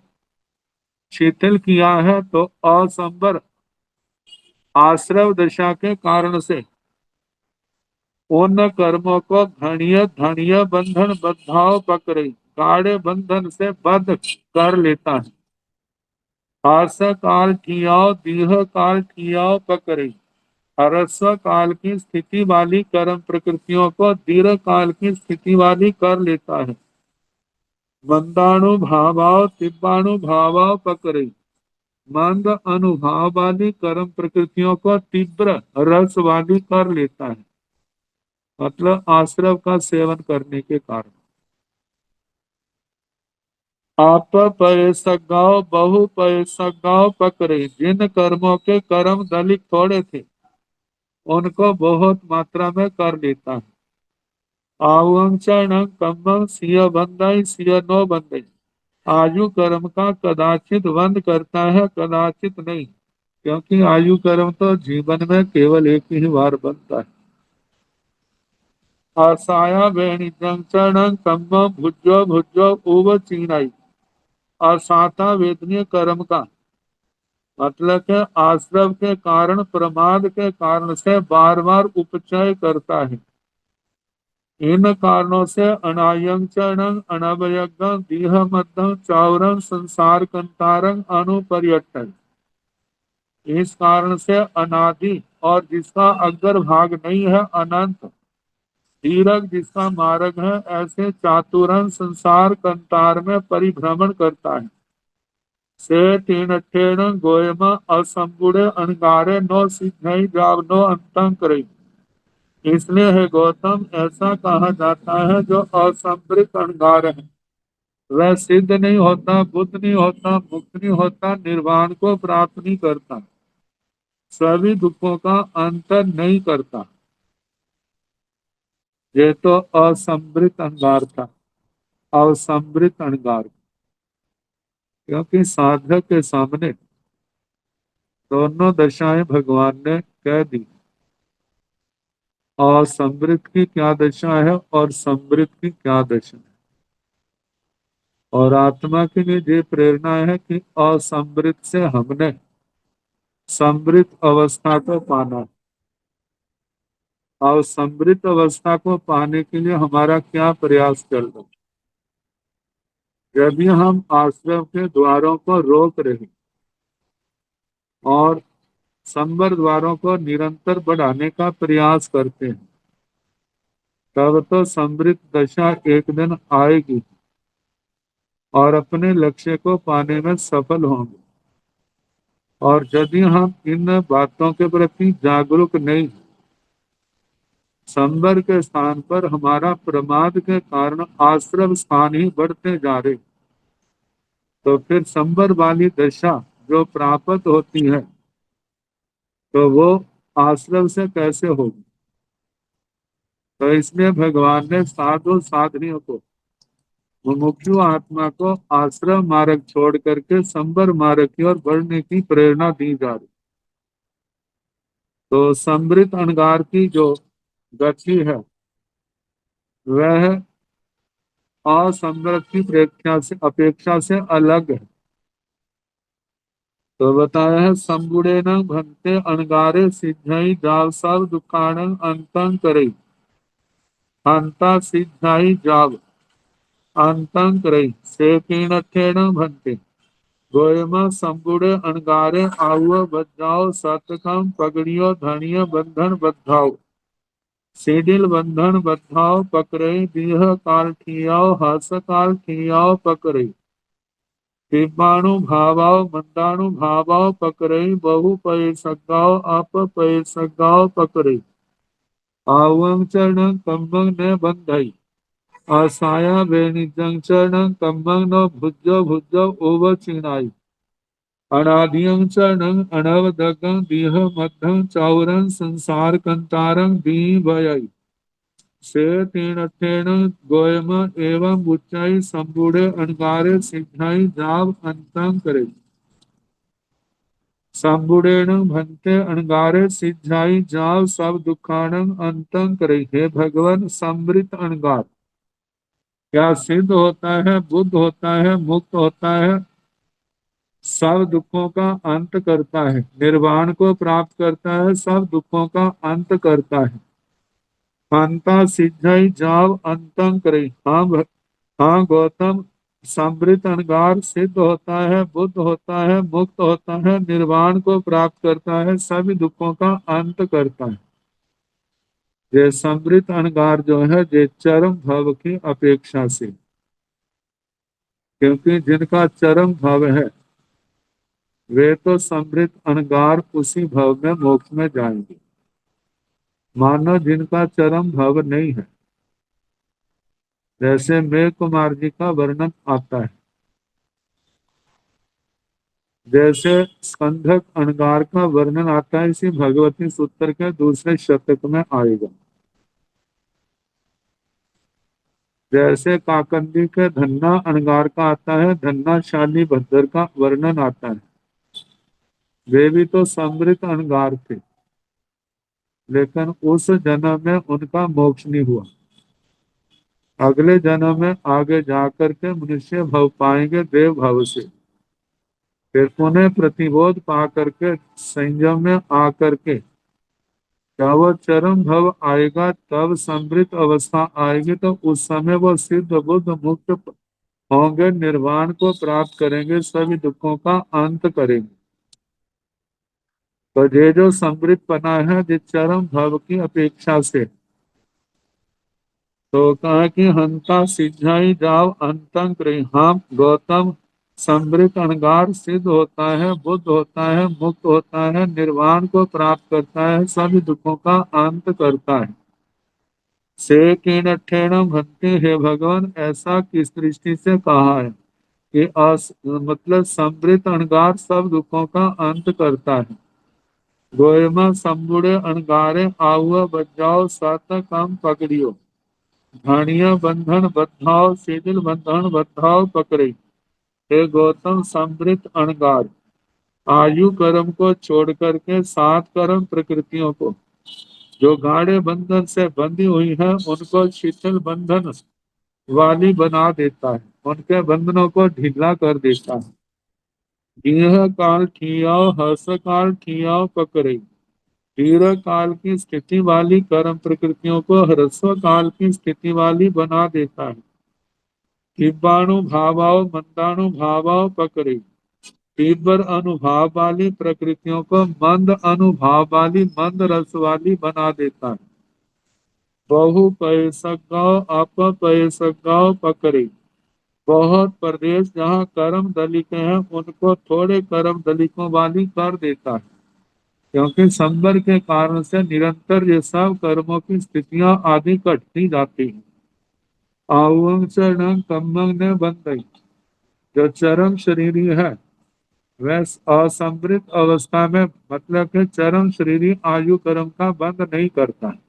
शिथिल किया है, तो असंबर आश्रव दशा के कारण से उन कर्मों को घणीय धणीय बंधन बद्धाव पकड़े गाढ़े बंधन से बद्ध कर लेता है। हास काल ठियाव दीह काल ठियाव पकड़े, ह्रस्व काल की स्थिति वाली कर्म प्रकृतियों को दीर्घ काल की स्थिति वाली कर लेता है। मंदाणु भावाव तिब्बाणु भावाव पकड़े, मंद अनुभाव वाली कर्म प्रकृतियों को तीव्र रस वाली कर लेता है, मतलब आश्रव का सेवन करने के कारण। आप पैसगाव बहु पैसगाव पकड़े, जिन कर्मों के कर्म दलित थोड़े थे उनको बहुत मात्रा में कर लेता है। आवं चरण कम्बं सिय बंदई सिय नो बंदई, आयु कर्म का कदाचित बंद करता है, कदाचित नहीं, क्योंकि आयु कर्म तो जीवन में केवल एक ही बार बनता है। आसाया वेणी चरण कम्बं भुजो भुजो उव चीनाई, असाता वेदनीय कर्म का मतलब के आश्रव के कारण प्रमाद के कारण से बार बार उपचय करता है। इन कारणों से अनायं चरण अनवयज्ञं दीह मध्यं चावरं संसार कंतारं अनुपर्यटन, इस कारण से अनादि और जिसका अग्र भाग नहीं है अनंत, दीर्घ जिसका मार्ग है, ऐसे चातुरन संसार कंतार में परिभ्रमण करता है। से तीन ठेण गोयमा असंबुड़े अनगारे नो सिद्धि जाव नो अंतं करे, इसलिए है गौतम ऐसा कहा जाता है जो असंवृत अनगार है, वह सिद्ध नहीं होता, बुद्ध नहीं होता, मुक्त नहीं होता, निर्वाण को प्राप्त नहीं करता, सभी दुखों का अंत नहीं करता। ये तो असंवृत अनगार था, असंवृत अनगार, क्योंकि साधक के सामने दोनों दशाएं भगवान ने कह दी। और समृद्ध की क्या दशा है और समृद्ध की क्या दशा है, और आत्मा के लिए ये प्रेरणा है कि असमृद्ध से हमने समृद्ध अवस्था को पाना है, और समृद्ध अवस्था को पाने के लिए हमारा क्या प्रयास चल रहा है। यदि हम आश्रम के द्वारों को रोक रहे और संबर द्वारों को निरंतर बढ़ाने का प्रयास करते हैं, तब तो समृद्ध दशा एक दिन आएगी और अपने लक्ष्य को पाने में सफल होंगे। और यदि हम इन बातों के प्रति जागरूक नहीं, संबर के स्थान पर हमारा प्रमाद के कारण आश्रम स्थान ही बढ़ते जा रहे, तो फिर संबर वाली दशा जो प्राप्त होती है तो वो आश्रम से कैसे होगी। तो इसलिए भगवान ने साधु साधनियों को, मुमुक्षु आत्मा को आश्रम मार्ग छोड़ करके संबर मार्ग की ओर बढ़ने की प्रेरणा दी जा रही। तो समृद्ध अनगार की जो गति है वह असंवृत की अपेक्षा से अलग है। तो बताया है संबुड़े न भंते अणगारे सिद्धई जाव सब दुखान अंतं करे। हंता सिद्धई जाव अंतं करे से कीणठेन भंते गोयमा संबुड़े अणगारे आउव बजाओ सतकम पगड़ियो धनिय बंधन बद्धाओ सीडिल बंधन बद्धाओ पकड़े दीह काल ठियाओ हस काल ठियाओ पकड़े दिव्याणु भावाओ मंदाणु भावाओ पकड़े बहु पय सगाओ अप पय सगाओ पकड़े आवंग चरण कम्बंग ने बंधई असाया बेनिजंग चरण कम्बंग न भुजो भुजो ओव चिनाई अनादियं चरणं अनवदगं दीह मध्यं चौरं संसार कंतारं दी भयई से तीन ठेन गोयम एवं बुच्चाई संबूढ़े अणगारे सिद्धाई जाव अंतं करे संबुड़ेण भंते अणगारे सिद्धाई जाव सब दुखाणं अंतं करे। हे भगवान समृत अणगार क्या सिद्ध होता है, बुद्ध होता है, मुक्त होता है, सब दुखों का अंत करता है, निर्वाण को प्राप्त करता है, सब दुखों का अंत करता है। अंता सिद्धई जाव अंतं करे। हाँ गौतम समृत अणगार सिद्ध होता है, बुद्ध होता है, मुक्त होता है, निर्वाण को प्राप्त करता है, सभी दुखों का अंत करता है। ये समृत अणगार जो है ये चरम भव की अपेक्षा से, क्योंकि जिनका चरम भव है वे तो समृत अणगार उसी भव में मोक्ष में जाएंगे। मानो जिनका चरम भव नहीं है, जैसे मेघ कुमार जी का वर्णन आता है, जैसे स्कंधक अणगार का वर्णन आता है, इसी भगवती सूत्र के दूसरे शतक में आएगा। जैसे काकंदी के धन्ना अणगार का आता है, धन्ना शाली भद्र का वर्णन आता है। वे भी तो समृत अणगार थे, लेकिन उस जन्म में उनका मोक्ष नहीं हुआ। अगले जन्म में आगे जाकर के मनुष्य भव पाएंगे देव भव से, फिर पुनः प्रतिबोध पा करके संयम में आकर के जब वो चरम भव आएगा, तब समृद्ध अवस्था आएगी, तो उस समय वो सिद्ध बुद्ध मुक्त होंगे, निर्वाण को प्राप्त करेंगे, सभी दुखों का अंत करेंगे। तो ये जो समृद्ध पना है जिस चरम भव की अपेक्षा से, तो कहा कि हंता सिद्धाई जाव अंतं करे। हम गौतम समृद्ध अणगार सिद्ध होता है, बुद्ध होता है, मुक्त होता है, निर्वाण को प्राप्त करता है, सभी दुखों का अंत करता है। से कीणठेण भक्ति, हे भगवान ऐसा किस दृष्टि से कहा है कि मतलब समृद्ध अणगार सब दुखों का अंत करता है। गोयमा संबुड़े अणगारे आहुआ बजाओ सत कम पकड़ियो घाणिया बंधन बद्धाओ शिथिल बंधन बद्धाओ पकड़े। हे गौतम समृद्ध अणगार आयु कर्म को छोड़ करके सात कर्म प्रकृतियों को जो गाढ़े बंधन से बंधी हुई है उनको शिथिल बंधन वाली बना देता है, उनके बंधनों को ढीला कर देता है। यह काल ठियाओ हर्ष काल ठियाओ पकड़े। दीर्घ काल की स्थिति वाली कर्म प्रकृतियों को ह्रस्व काल की स्थिति वाली बना देता है। दिव्याणु भावाओ मंदाणु भावाओ पकड़े। तीव्र अनुभाव वाली प्रकृतियों को मंद अनुभाव वाली मंद रस वाली बना देता है। बहु पैसगाओ अप पैसगाओ पकड़े। बहुत प्रदेश जहाँ कर्म दलिके हैं उनको थोड़े कर्म दलिकों वाली कर देता है, क्योंकि संबर के कारण से निरंतर ये सब कर्मों की स्थितियां आदि कटती जाती हैं। आवंग चरण कम्मंग ने बंधई, जो चरम शरीरी है वह असंवृत अवस्था में, मतलब कि चरम शरीरी आयु कर्म का बंध नहीं करता।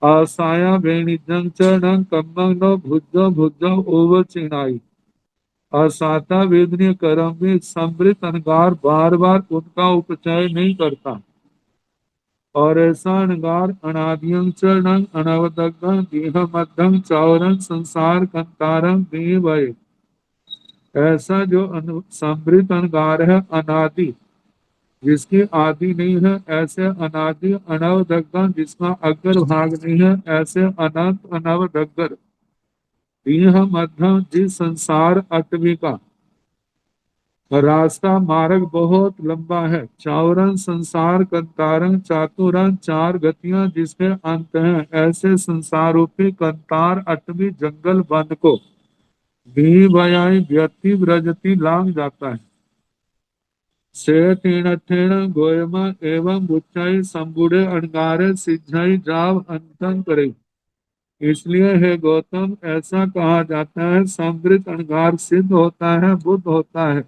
आसाया वेणिजंग चरण कम्मंग नो भुजो भुजो ओव चिनाई। असाता वेदनीय कर्म में समृत अनगार बार बार उनका उपचय नहीं करता। और ऐसा अनगार अनादियं चरणं अनवदग्धं देह मध्यं चौरं संसार कंतारं भय। ऐसा जो समृद्ध अनगार है अनादि, जिसकी आदि नहीं है, ऐसे अनादि अनवदग्धं जिसका अग्र भाग नहीं है, ऐसे अनंत अनवदग्धर देह मध्यम जिस संसार अटवी का रास्ता मार्ग बहुत लंबा है, चावरन संसार कंतारन चातुरन चार गतियां जिसके अंत हैं, ऐसे संसार रूपी कंतार अटवी जंगल वन को भी भयाई व्यक्ति व्रजती लांग जाता है। से तीन ठेण गोयमा एवं बुच्चाई संबुड़े अणगारे सिझाई जाव अंतन करे। इसलिए हे गौतम, ऐसा कहा जाता है समृद्ध अणगार सिद्ध होता है, बुद्ध होता है,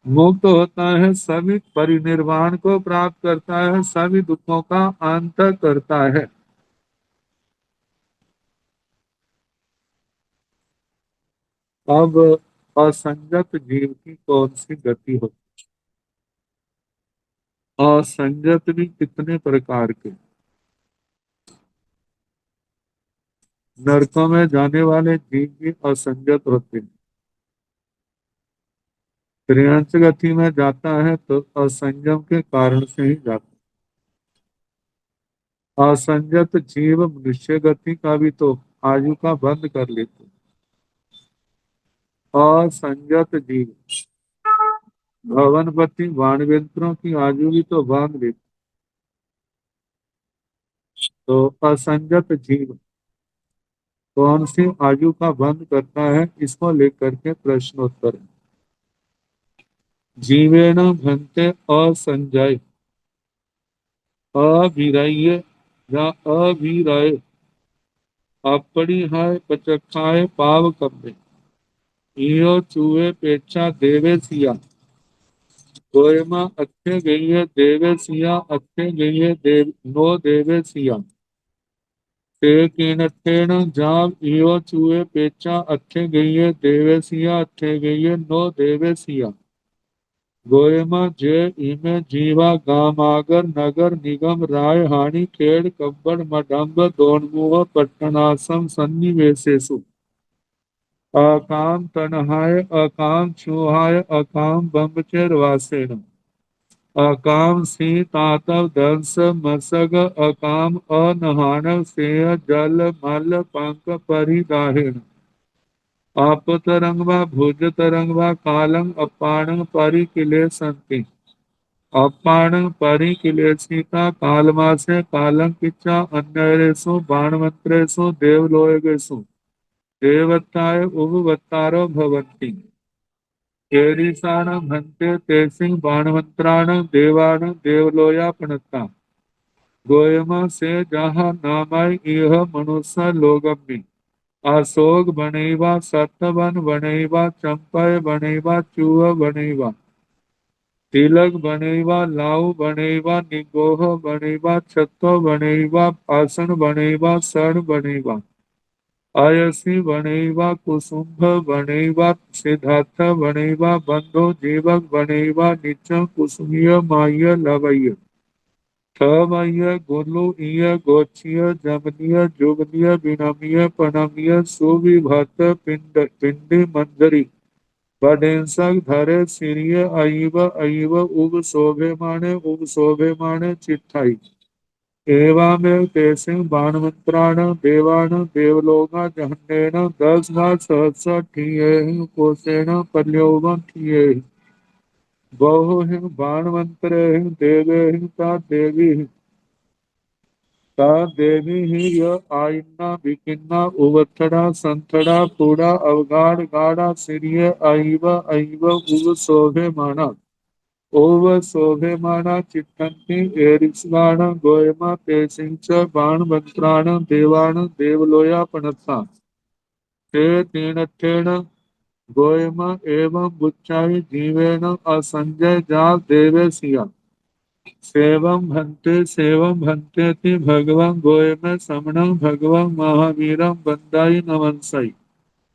मुक्त होता है, सभी परिनिर्वाण को प्राप्त करता है, सभी दुखों का अंत करता है। अब असंगत जीव की कौन सी गति होती है? असंगत भी कितने प्रकार के? नरकों में जाने वाले जीव भी असंगत होते हैं। त्रियांश गति में जाता है तो असंयम के कारण से ही जाता है। असंगत जीव मनुष्य गति का भी तो आयु का बंद कर लेते हैं। असंगत जीव भवनपति वाणवेंद्रों की आयु भी तो बांध लेते। तो असंगत जीव कौन सी आयु का बंद करता है, इसको लेकर के प्रश्नोत्तर है। जीवेन भंते असंजय अभिरय या अभिरय अपरिहाय पचक्षाए पाव कब्बे इयो चूहे पेक्षा देवे सिया गोयमा अच्छे गई देवे सिया अच्छे गई देव नो देवे सिया ते कीनठेन जाव इयो चूहे पेचा अच्छे गई देवे सिया अच्छे गई नो देवे सिया गोयमा जे इमे जीवा गामागर नगर निगम राय हानि खेड़ कब्बड़ मडम्ब दोनमुह पट्टनासम सन्निवेशेषु अकाम तनहाय अकाम छुहाय अकाम बम्बचर वासेन अकाम सीतातव दंस मसग अकाम अनहान सेय जल मल पंक परिदाहिण आप तरंगवा भुज तरंगवा कालंग अपाणंग परिकिले संति अपाणंग परिकिलेशिता कालमासे कालंग किच्चा अन्यरेषु बाणमंत्रेषु देवलोयगेषु देवताय उभवत्तारो भवन्ति केरीसाणं हन्ते तेसिंह बाणमंत्राणं देवाणं देवलोयापनता गोयमा से जहाँ नामाय इह मनुष्य लोगम्मि अशोक बनेवा सतवन बनेवा चंपय बनेवा चूह बनेवा तिलक बनेवा लाऊ बनेवा निगोह बनेवा छत्तो बनेवा आसन बनेवा सण बनेवा आयसी बनेवा कुसुम्भ बनेवा सिद्धार्थ बनेवा बंधो जीवक बनेवा निचम कुसुमिय माह्य लवैय ठमय गुरु इय गोचीय जमनीय जुगनीय विनमीय पनमीय सुविभक्त पिंड पिंडी मंजरी बडेंसक धरे सिरिय अइव अइव उग शोभे माने चिट्ठाई एवामेव तेसिंह बाणमंत्राण देवान देवलोका जहन्नेन दस बार सहस्र ठीयेहि कोसेन पर्योवन ठीयेहि बहुहिं बाणमंत्रेहिं देवेहिं ता देवी ही य आइन्ना विकिन्ना उवत्थड़ा संथड़ा पूड़ा अवगाढ़ गाढ़ा सिरिय अइव अइव उव शोभे माना ओव शोभे माना चित्तन्ति एरिस्वाण गोयमा तेसिंच बाण मंत्राण देवाण देवलोया पणथा ते तीनठेण गोयमा एवं बुच्चाई जीवेन असंजय जा देवे सिया सेवम भंते थी भगवान गोय में समणं भगवान महावीरम बंदाई नवंसई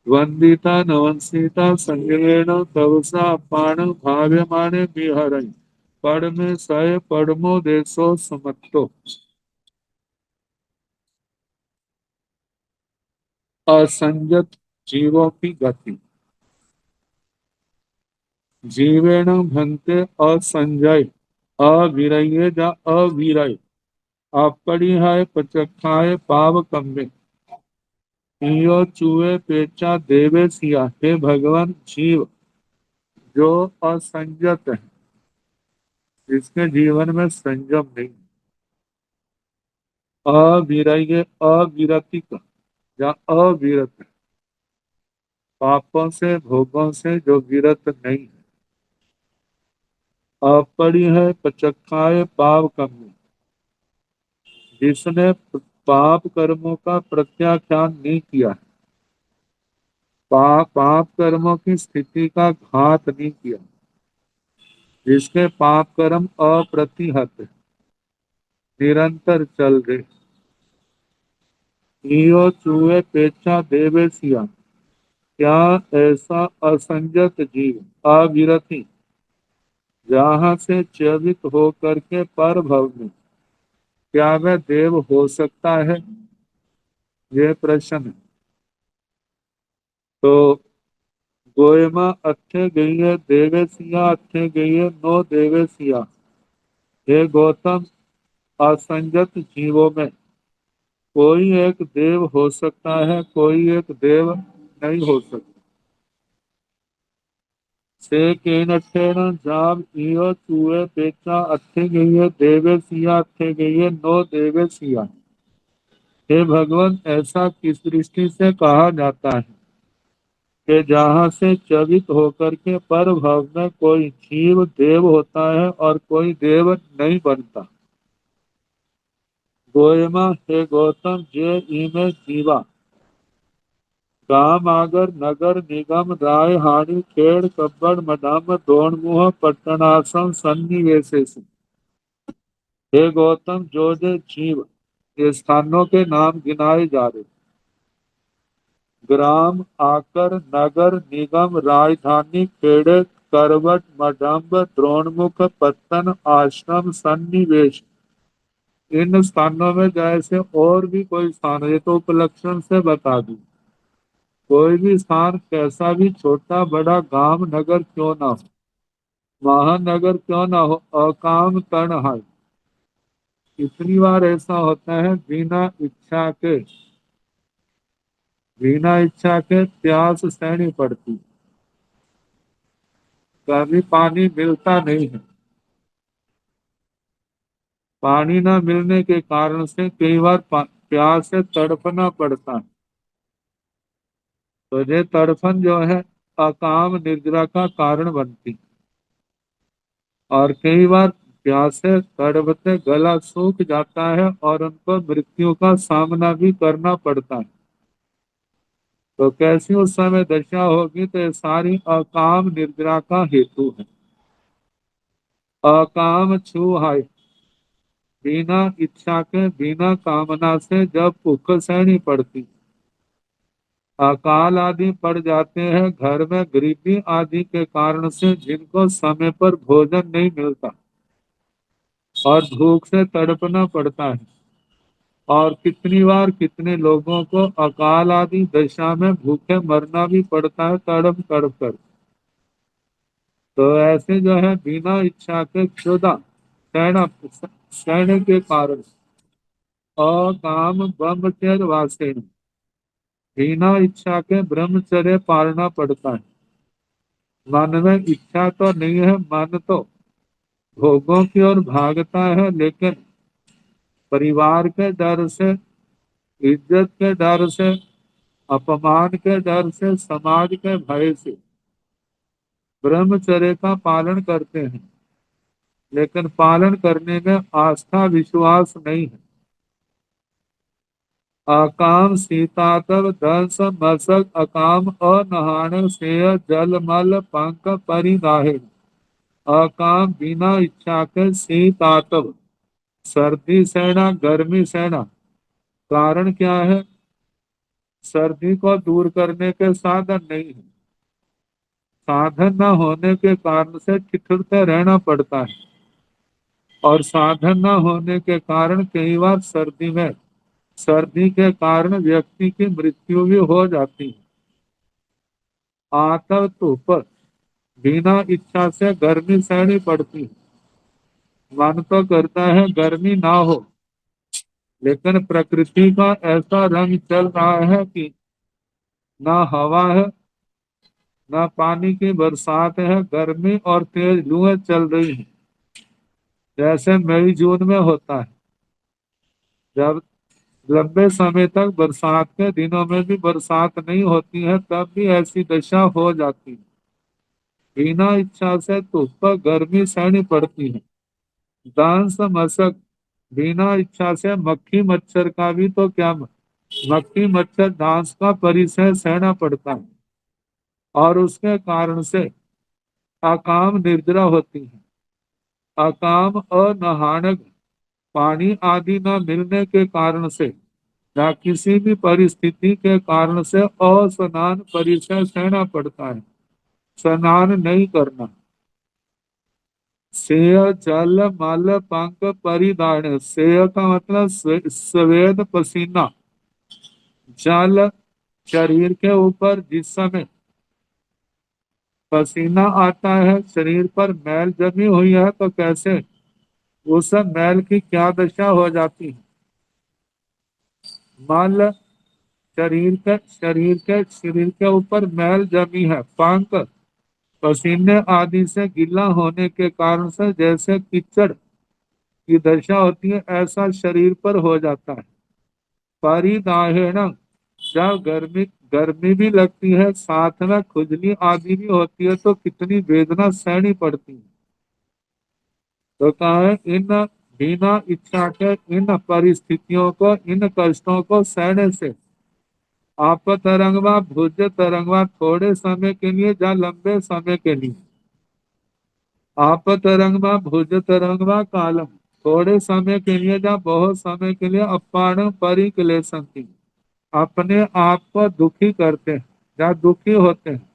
वंदिता नवंसिता संगवेण तवसा अपाण भाव्यमाने बिहरई पढ़ में सय पढ़मो देशो समत्तो। असंजत जीवों की गति। जीवेण भंते असंजय अविरय जा अविरय अपरिहाय पचक्षाय पाव कम्मे। इयो चूहे पेचा देवे सिया। हे भगवान, जीव जो असंजत है, जिसके जीवन में संयम नहीं, अविरय अविरतिक या अविरत है, पापों से भोगों से जो विरत नहीं है, अपरिहाय पचक्षाय पाव कम्मे, जिसने पाप कर्मों का प्रत्याख्यान नहीं किया है, पाप कर्मों की स्थिति का घात नहीं किया, जिसके पाप कर्म अप्रतिहत निरंतर चल रहे। इयो चूहे पेचा देवे सिया। क्या ऐसा असंजत जीव अविरति जहां से च्युत होकर के पर भव में, क्या वह देव हो सकता है? ये प्रश्न है। तो गोयमा अच्छे गई है देवे सिया, अच्छे गई है नो देवे सिया। हे गौतम, असंजत जीवों में कोई एक देव हो सकता है, कोई एक देव नहीं हो सकता। से केन अठेन जाम इयो चूहे पेचा अच्छे गई है देवे सिया, अच्छे गई है नो देवे सिया। हे भगवान, ऐसा किस दृष्टि से कहा जाता है कि जहां से चकित होकर के पर भाव में कोई जीव देव होता है और कोई देव नहीं बनता। गोयमा, हे गौतम, जे इमे जीवा गाम आगर नगर निगम राय हानि खेड़ कब्बड़ मदाम दोणमुह पट्टनासम सन्निवेशेषु। हे गौतम, जो जो जीव ये स्थानों के नाम गिनाए जा रहे, ग्राम आकर नगर निगम राजधानी खेड़े करवट मडम्ब द्रोणमुख पत्तन आश्रम सन्निवेश, इन स्थानों में जैसे और भी कोई स्थान है, ये तो उपलक्षण से बता दी। कोई भी स्थान कैसा भी छोटा बड़ा गांव नगर क्यों ना हो, महानगर क्यों ना हो, अकाम तर्ण है। कितनी बार ऐसा होता है बिना इच्छा के प्यास सहनी पड़ती, कभी पानी मिलता नहीं है। पानी न मिलने के कारण से कई बार प्यास से तड़पना पड़ता है। तो ये तड़पन जो है अकाम निद्रा का कारण बनती, और कई बार प्यास से तड़पते गला सूख जाता है और उनको मृत्यु का सामना भी करना पड़ता है। तो कैसी उस समय दशा होगी, तो ये सारी अकाम निद्रा का हेतु है। अकाम छू है, बिना इच्छा के बिना कामना से जब भूख सहनी पड़ती, अकाल आदि पड़ जाते हैं घर में, गरीबी आदि के कारण से जिनको समय पर भोजन नहीं मिलता और भूख से तड़पना पड़ता है। और कितनी बार कितने लोगों को अकाल आदि दशा में भूखे मरना भी पड़ता है तड़प तड़प कर। तो ऐसे जो है बिना इच्छा के क्षुधा सहने के कारण अकाम ब्रह्मचर्य वासे, बिना इच्छा के ब्रह्मचर्य पालना पड़ता है। मन में इच्छा तो नहीं है, मन तो भोगों की ओर भागता है, लेकिन परिवार के डर से, इज्जत के डर से, अपमान के डर से, समाज के भय से ब्रह्मचर्य का पालन करते हैं, लेकिन पालन करने में आस्था विश्वास नहीं है। अकाम सीतातव दंस मसक अकाम अनहान सेय जल मल पंख परिदाहे। अकाम बिना इच्छा के शीतातप, सर्दी सहना गर्मी सहना। कारण क्या है? सर्दी को दूर करने के साधन नहीं है, साधन न होने के कारण से ठिठुरते रहना पड़ता है। और साधन न होने के कारण कई बार सर्दी के कारण व्यक्ति की मृत्यु भी हो जाती है। आतप धूप, बिना इच्छा से गर्मी सहनी पड़ती है। मन तो करता है गर्मी ना हो, लेकिन प्रकृति का ऐसा रंग चल रहा है कि ना हवा है, ना पानी की बरसात है, गर्मी और तेज लूहें चल रही हैं, जैसे मई जून में होता है। जब लंबे समय तक बरसात के दिनों में भी बरसात नहीं होती है, तब भी ऐसी दशा हो जाती है। बिना इच्छा से धूप पर गर्मी सहनी पड़ती है। डांस मशक, बिना इच्छा से मक्खी मच्छर का भी तो क्या, मक्खी मच्छर डांस का परिसर सहना पड़ता है, और उसके कारण से अकाम निद्रा होती है। अकाम अनहानक, पानी आदि न मिलने के कारण से या किसी भी परिस्थिति के कारण से अस्नान परिसर सहना पड़ता है, स्नान नहीं करना। सेय जल मल पंख परिधान, सेय का मतलब स्वेद पसीना। जल, शरीर के ऊपर जिस समय पसीना आता है, शरीर पर मैल जमी हुई है, तो कैसे उस मैल की क्या दशा हो जाती है। मल, शरीर के ऊपर मैल जमी है। पंख, पसीने आदि से गीला होने के कारण से जैसे कीचड़ की दशा होती है, ऐसा शरीर पर हो जाता है। परिदाहेण, जब गर्मी गर्मी भी लगती है, साथ में खुजली आदि भी होती है, तो कितनी वेदना सहनी पड़ती है। तो कहा है इन बिना इच्छा के इन परिस्थितियों को, इन कष्टों को सहने से आप तरंगवा भुज तरंगवा, थोड़े समय के लिए या लंबे समय के लिए। आप तरंगवा भुज तरंगवा कालम, थोड़े समय के लिए या बहुत समय के लिए। अपान परिक्लेशंति, अपने आप को दुखी करते हैं या दुखी होते हैं।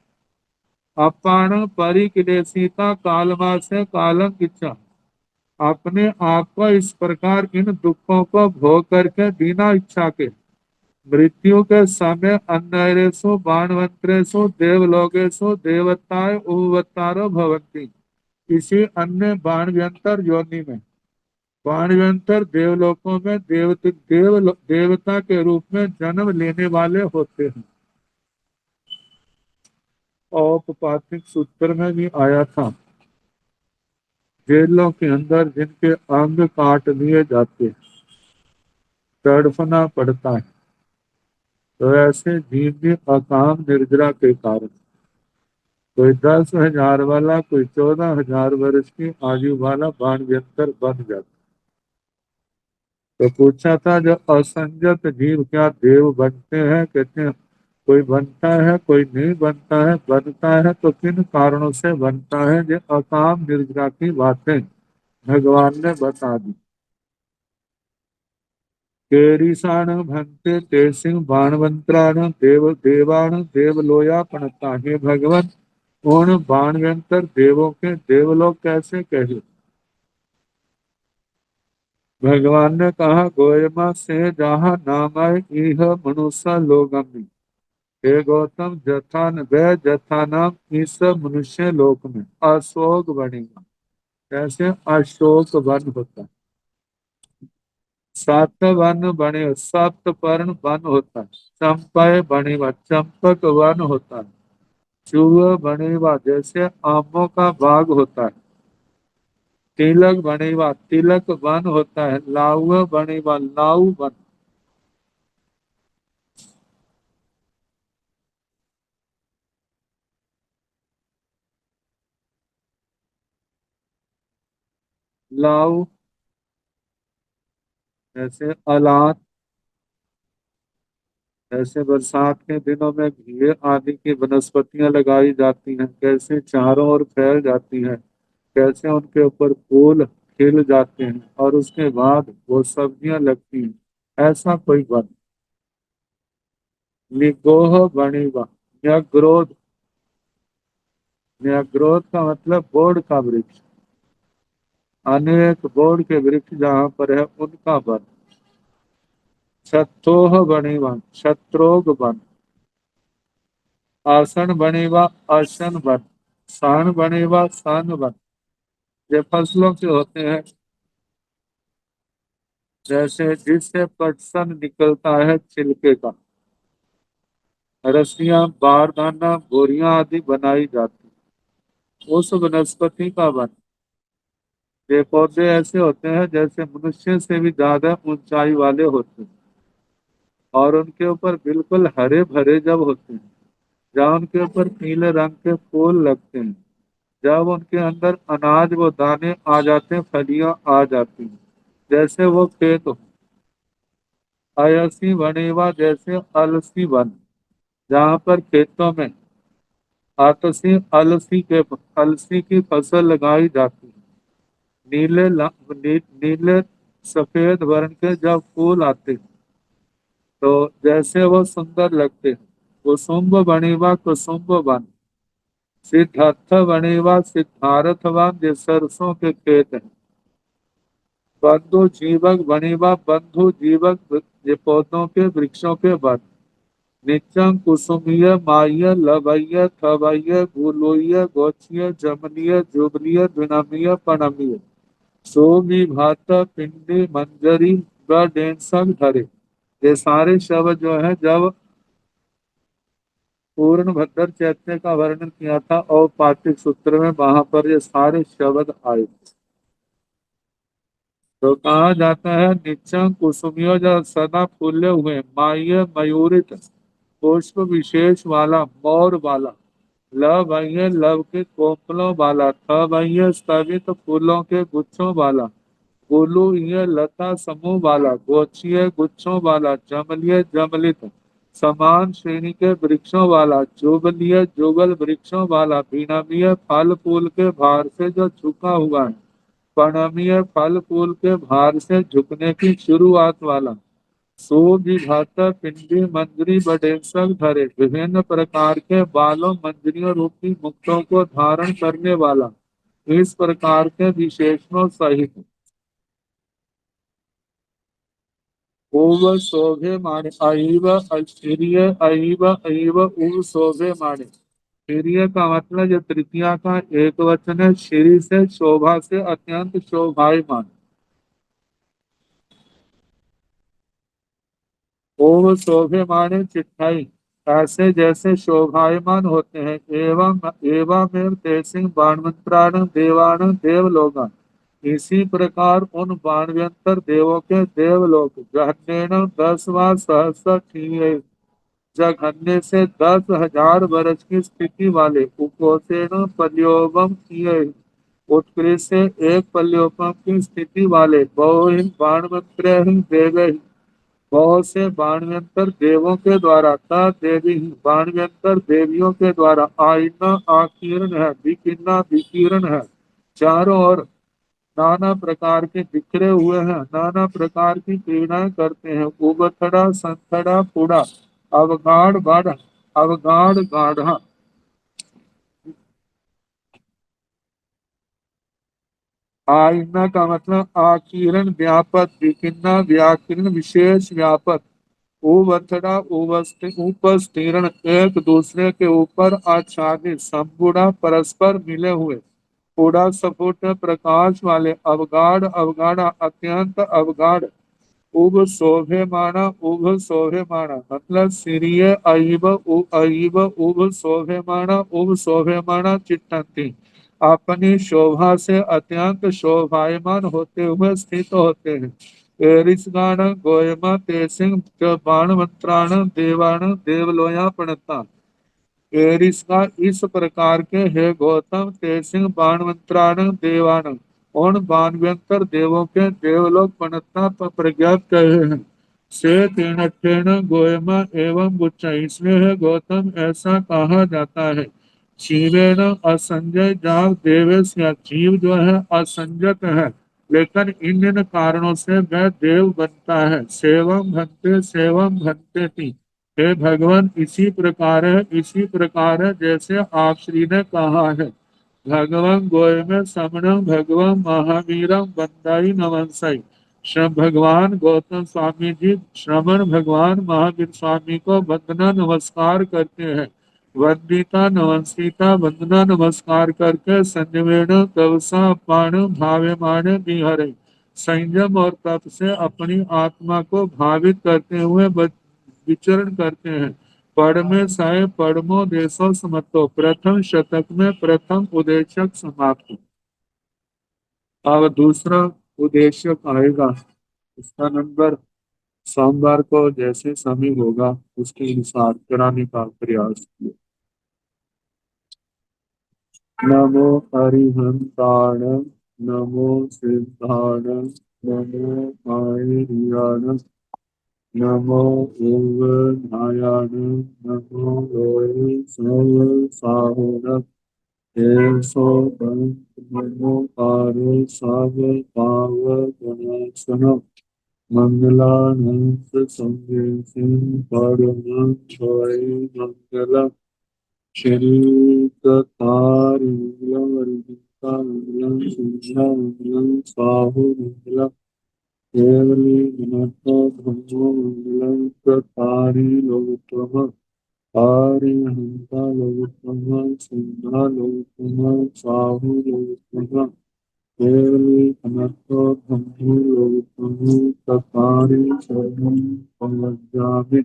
अपान परिक्लेशिता कालमा से कालम इच्छा, अपने आप को इस प्रकार इन दुखों को भोग करके बिना इच्छा के मृत्यु के समय अन्नरेशु बाणवंत्रेशु देवलोकेशु देवताए उपवत्तारो भवन्ति, इसी अन्य बाणव्यंतर योनि में, बाणव्यंतर देवलोकों में देवता के रूप में जन्म लेने वाले होते हैं। औपपातिक सूत्र में भी आया था, जेलों के अंदर जिनके अंग काट दिए जाते, तड़फना पड़ता है, तो ऐसे जीव भी अकाम निर्जरा के कारण, कोई 10,000 वाला, कोई 14,000 वर्ष की आयु वाला बाणव्यंतर बन जाता। तो पूछा था, जो असंजत जीव क्या देव बनते हैं? कहते हैं कोई बनता है, कोई नहीं बनता है। बनता है तो किन कारणों से बनता है, जो अकाम निर्जरा की बातें भगवान ने बता दी। केरीसाण भंते तेसिंह बाणवंत्राण देवाण देवलोया पणता, हे भगवान उन बाणवंतर देवों के देवलोक कैसे कहे? भगवान ने कहा, गोयमा से जहाँ नामय इह मनुष्य लोगमी, हे गौतम जथान वे जथा नाम इस मनुष्य लोक में अशोक बनेगा। कैसे अशोक वन होता है, सात वन बने, सप्त पर्ण वन होता है। चंपय बनेवा, चंपक वन होता है। चूह बनेवा, जैसे आमों का बाग होता है। तिलक बनेवा, तिलक वन होता है। लाऊ बनेवा, लाऊ वन। लाऊ, जैसे अलात, ऐसे बरसात के दिनों में घीए आदि की वनस्पतियां लगाई जाती हैं, कैसे चारों ओर फैल जाती हैं, कैसे उनके ऊपर फूल खिल जाते हैं और उसके बाद वो सब्जियां लगती हैं, ऐसा कोई वन। निगोह बणिवा, न्यग्रोध, न्यग्रोध का मतलब बोर्ड का वृक्ष। अनेक बोर्ड के वृक्ष जहाँ पर है उनका वन। छत्रोह बणिवन, छत्रोग वन। आसन बणिवा, आसन वन। सान बणिवा, सान वन। ये फसलों के होते हैं, जैसे जिससे पटसन निकलता है छिलके का, रस्सियां, बारदाना, बोरियां आदि बनाई जाती। उस वनस्पति का वन। ये पौधे ऐसे होते हैं जैसे मनुष्य से भी ज्यादा ऊंचाई वाले होते हैं, और उनके ऊपर बिल्कुल हरे भरे जब होते हैं, जब उनके ऊपर पीले रंग के फूल लगते हैं, जब उनके अंदर अनाज व दाने आ जाते हैं, फलियां आ जाती हैं, जैसे वो खेत हो। अयसी बनेवा, जैसे अलसी वन, जहाँ पर खेतों में आतसी अलसी की फसल लगाई जाती है। नीले सफेद वर्ण के जब फूल आते हैं, तो जैसे वो सुंदर लगते हैं। कुसुम्ब बणिवा, कुसुम्ब वन। सिद्धार्थ बणिवा, सिद्धार्थ वन, ये सरसों के खेत हैं। बंधु जीवक बणिवा, बंधु जीवक, ये पौधों के वृक्षों के वन। नित्यम कुसुमीय, माह्य, लवैय, थवैय, गुलोय, गोचीय, जमनीय, जुबलीय, द्विनामीय, पणमीय। सोविभात, पिंडी, मंजरी व डेंसक धरे। ये सारे शब्द जो है, जब पूर्ण भद्र चैत्य का वर्णन किया था और पाटिक सूत्र में, वहां पर ये सारे शब्द आए। तो कहा जाता है नित्यम कुसुमियो, जो सदा फूले हुए, माह्य, मयूरित, पुष्प विशेष वाला, मोर वाला। लव भैया, लव के कोपलों वाला। थ भैया, स्तवित फूलों के गुच्छों वाला। गोलू ये लता समूह वाला। गोछिए, गुच्छों वाला। जमलिय, जमलित, समान श्रेणी के वृक्षों वाला। जुगलिय, जुगल वृक्षों वाला। बीनामीय, फल फूल के भार से जो झुका हुआ है। पर्णमीय, फल फूल के भार से झुकने की शुरुआत वाला। सुविभात, पिंडी, मंजरी, बडेसक धरे, विभिन्न प्रकार के बालों, मंजरियों रूपी मुक्तों को धारण करने वाला, इस प्रकार के विशेषणों सहित। उव शोभे माने, अईव अस्थिरिय, अईव अईव उव शोभे माने। श्रीय का मतलब, जो तृतीया का एक वचन है, श्री से शोभा से, अत्यंत शोभायमान। ओव शोभे माने चिट्ठाई, ऐसे जैसे शोभायमान होते हैं। एवं एवं तेसिंग बाणवंत्राण देवान देवलोका, इसी प्रकार उन बाणव्यंतर देवों के देवलोक। जहन्नेन 10 वा सहस्र, जघन्य से 10,000 वर्ष की स्थिति वाले। उपोषण पल्योपम किए, उत्कृष्ट से एक पल्योपम की स्थिति वाले। बहु बाणवंत्र देव, बहुत से बाणव्यंतर देवों के द्वारा। ता देवी, बाणव्यंतर देवियों के द्वारा। आईना आकीर्ण है, विकीर्णा विकीर्ण है, चारों ओर नाना प्रकार के बिखरे हुए हैं, नाना प्रकार की क्रीड़ाएं करते हैं। उबथड़ा, संथड़ा, पुड़ा, अवगाढ़ बाढ़, अवगाढ़ गाढ़ा। आईना का मतलब आकीर्ण व्यापक, विकीर्णा व्याकीर्ण विशेष व्यापक। उबथड़ा, उपस्तीर्ण, एक दूसरे के ऊपर आच्छादित। संपूर्ण, परस्पर मिले हुए। पूरा सपुट, प्रकाश वाले। अवगाढ़, अवगाढ़ा, अत्यंत अवगाढ़। उभ शोभे माना, उभ शोभे माना मतलब सीरिय, अईब उभ शोभे माना, उभ शोभे माना चिट्ठंती, अपनी शोभा से अत्यंत शोभायमान होते हुए स्थित होते हैं। एरिसगाण गोयमा तेसिंग, बाण मंत्राण देवाण देवलोया प्रणता। एरिस का इस प्रकार के है गौतम, तेसिंग बाणवंत्राण देवान, उन बाणव्यंतर देवों के देवलोक पनता पर प्रज्ञात कहे हैं। से तेन गोयमा एवं गुच्चा, इसमें है गौतम, ऐसा कहा जाता है। जीवेन असंजय, जाग देवेश, या जीव जो है असंजत है, लेकिन इन इन कारणों से वह देव बनता है। सेवम भंते थी, हे भगवान इसी प्रकार है, इसी प्रकार है जैसे आप श्री ने कहा है। भगवं गोयमे समणं भगवं महावीरं वंदाई नमंसाई। श्रम भगवान गौतम स्वामी जी श्रवण भगवान महावीर स्वामी को वंदना नमस्कार करते हैं। वंदिता नमस्कृता वंदना नमस्कार करके संयमेन कवसा पाण भाव्यमान विहरे। संयम और तप से अपनी आत्मा को भावित करते हुए विचरण करते हैं। पढ़ में साय पढ़मो देशो समतो प्रथम शतक में प्रथम उदेशक समाप्त। अब दूसरा उदेशक आएगा, इसका नंबर सोमवार को जैसे समय होगा उसके अनुसार कराने का प्रयास किया। नमो हरिहंताण नमो सिद्धाण नमो आयर्याण नमो ओवनायाण नमो लोय सव साहुन एसो नमो पारो साव पाव गणासन मंगलानंद संवेसिं परम छोय मंगल श्री कथारिंगलं वरिदितांगलं सिंहांगलं साहुमंगलं केवली मनतो ब्रह्मो मंगलं कथारि लोकोत्तम आर्यहंता लोकोत्तम सिंहा लोकोत्तम साहु लोकोत्तम केवली मनतो ब्रह्मो लोकोत्तम कथारि शरणं पवज्जामि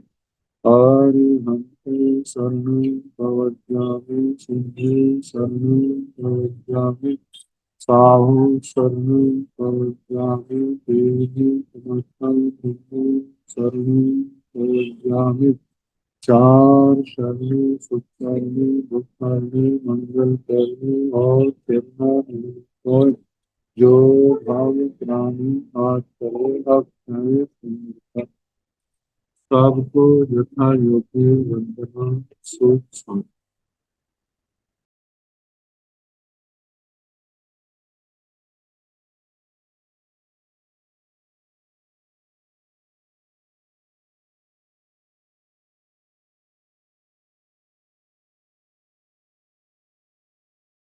आर्यहंते शरणं पवज्जामि सिंहे शरणं पवज्जामि साहु शरणं पवज्जामि देहि समस्तं ब्रह्म शरणं पवज्जामि चार शरणी सुखरणी दुखहरणी मंगल करनी और प्रेरणा और जो भाव प्राणी आज करेगा सबको यथा योग्य वंदना सुख शांति।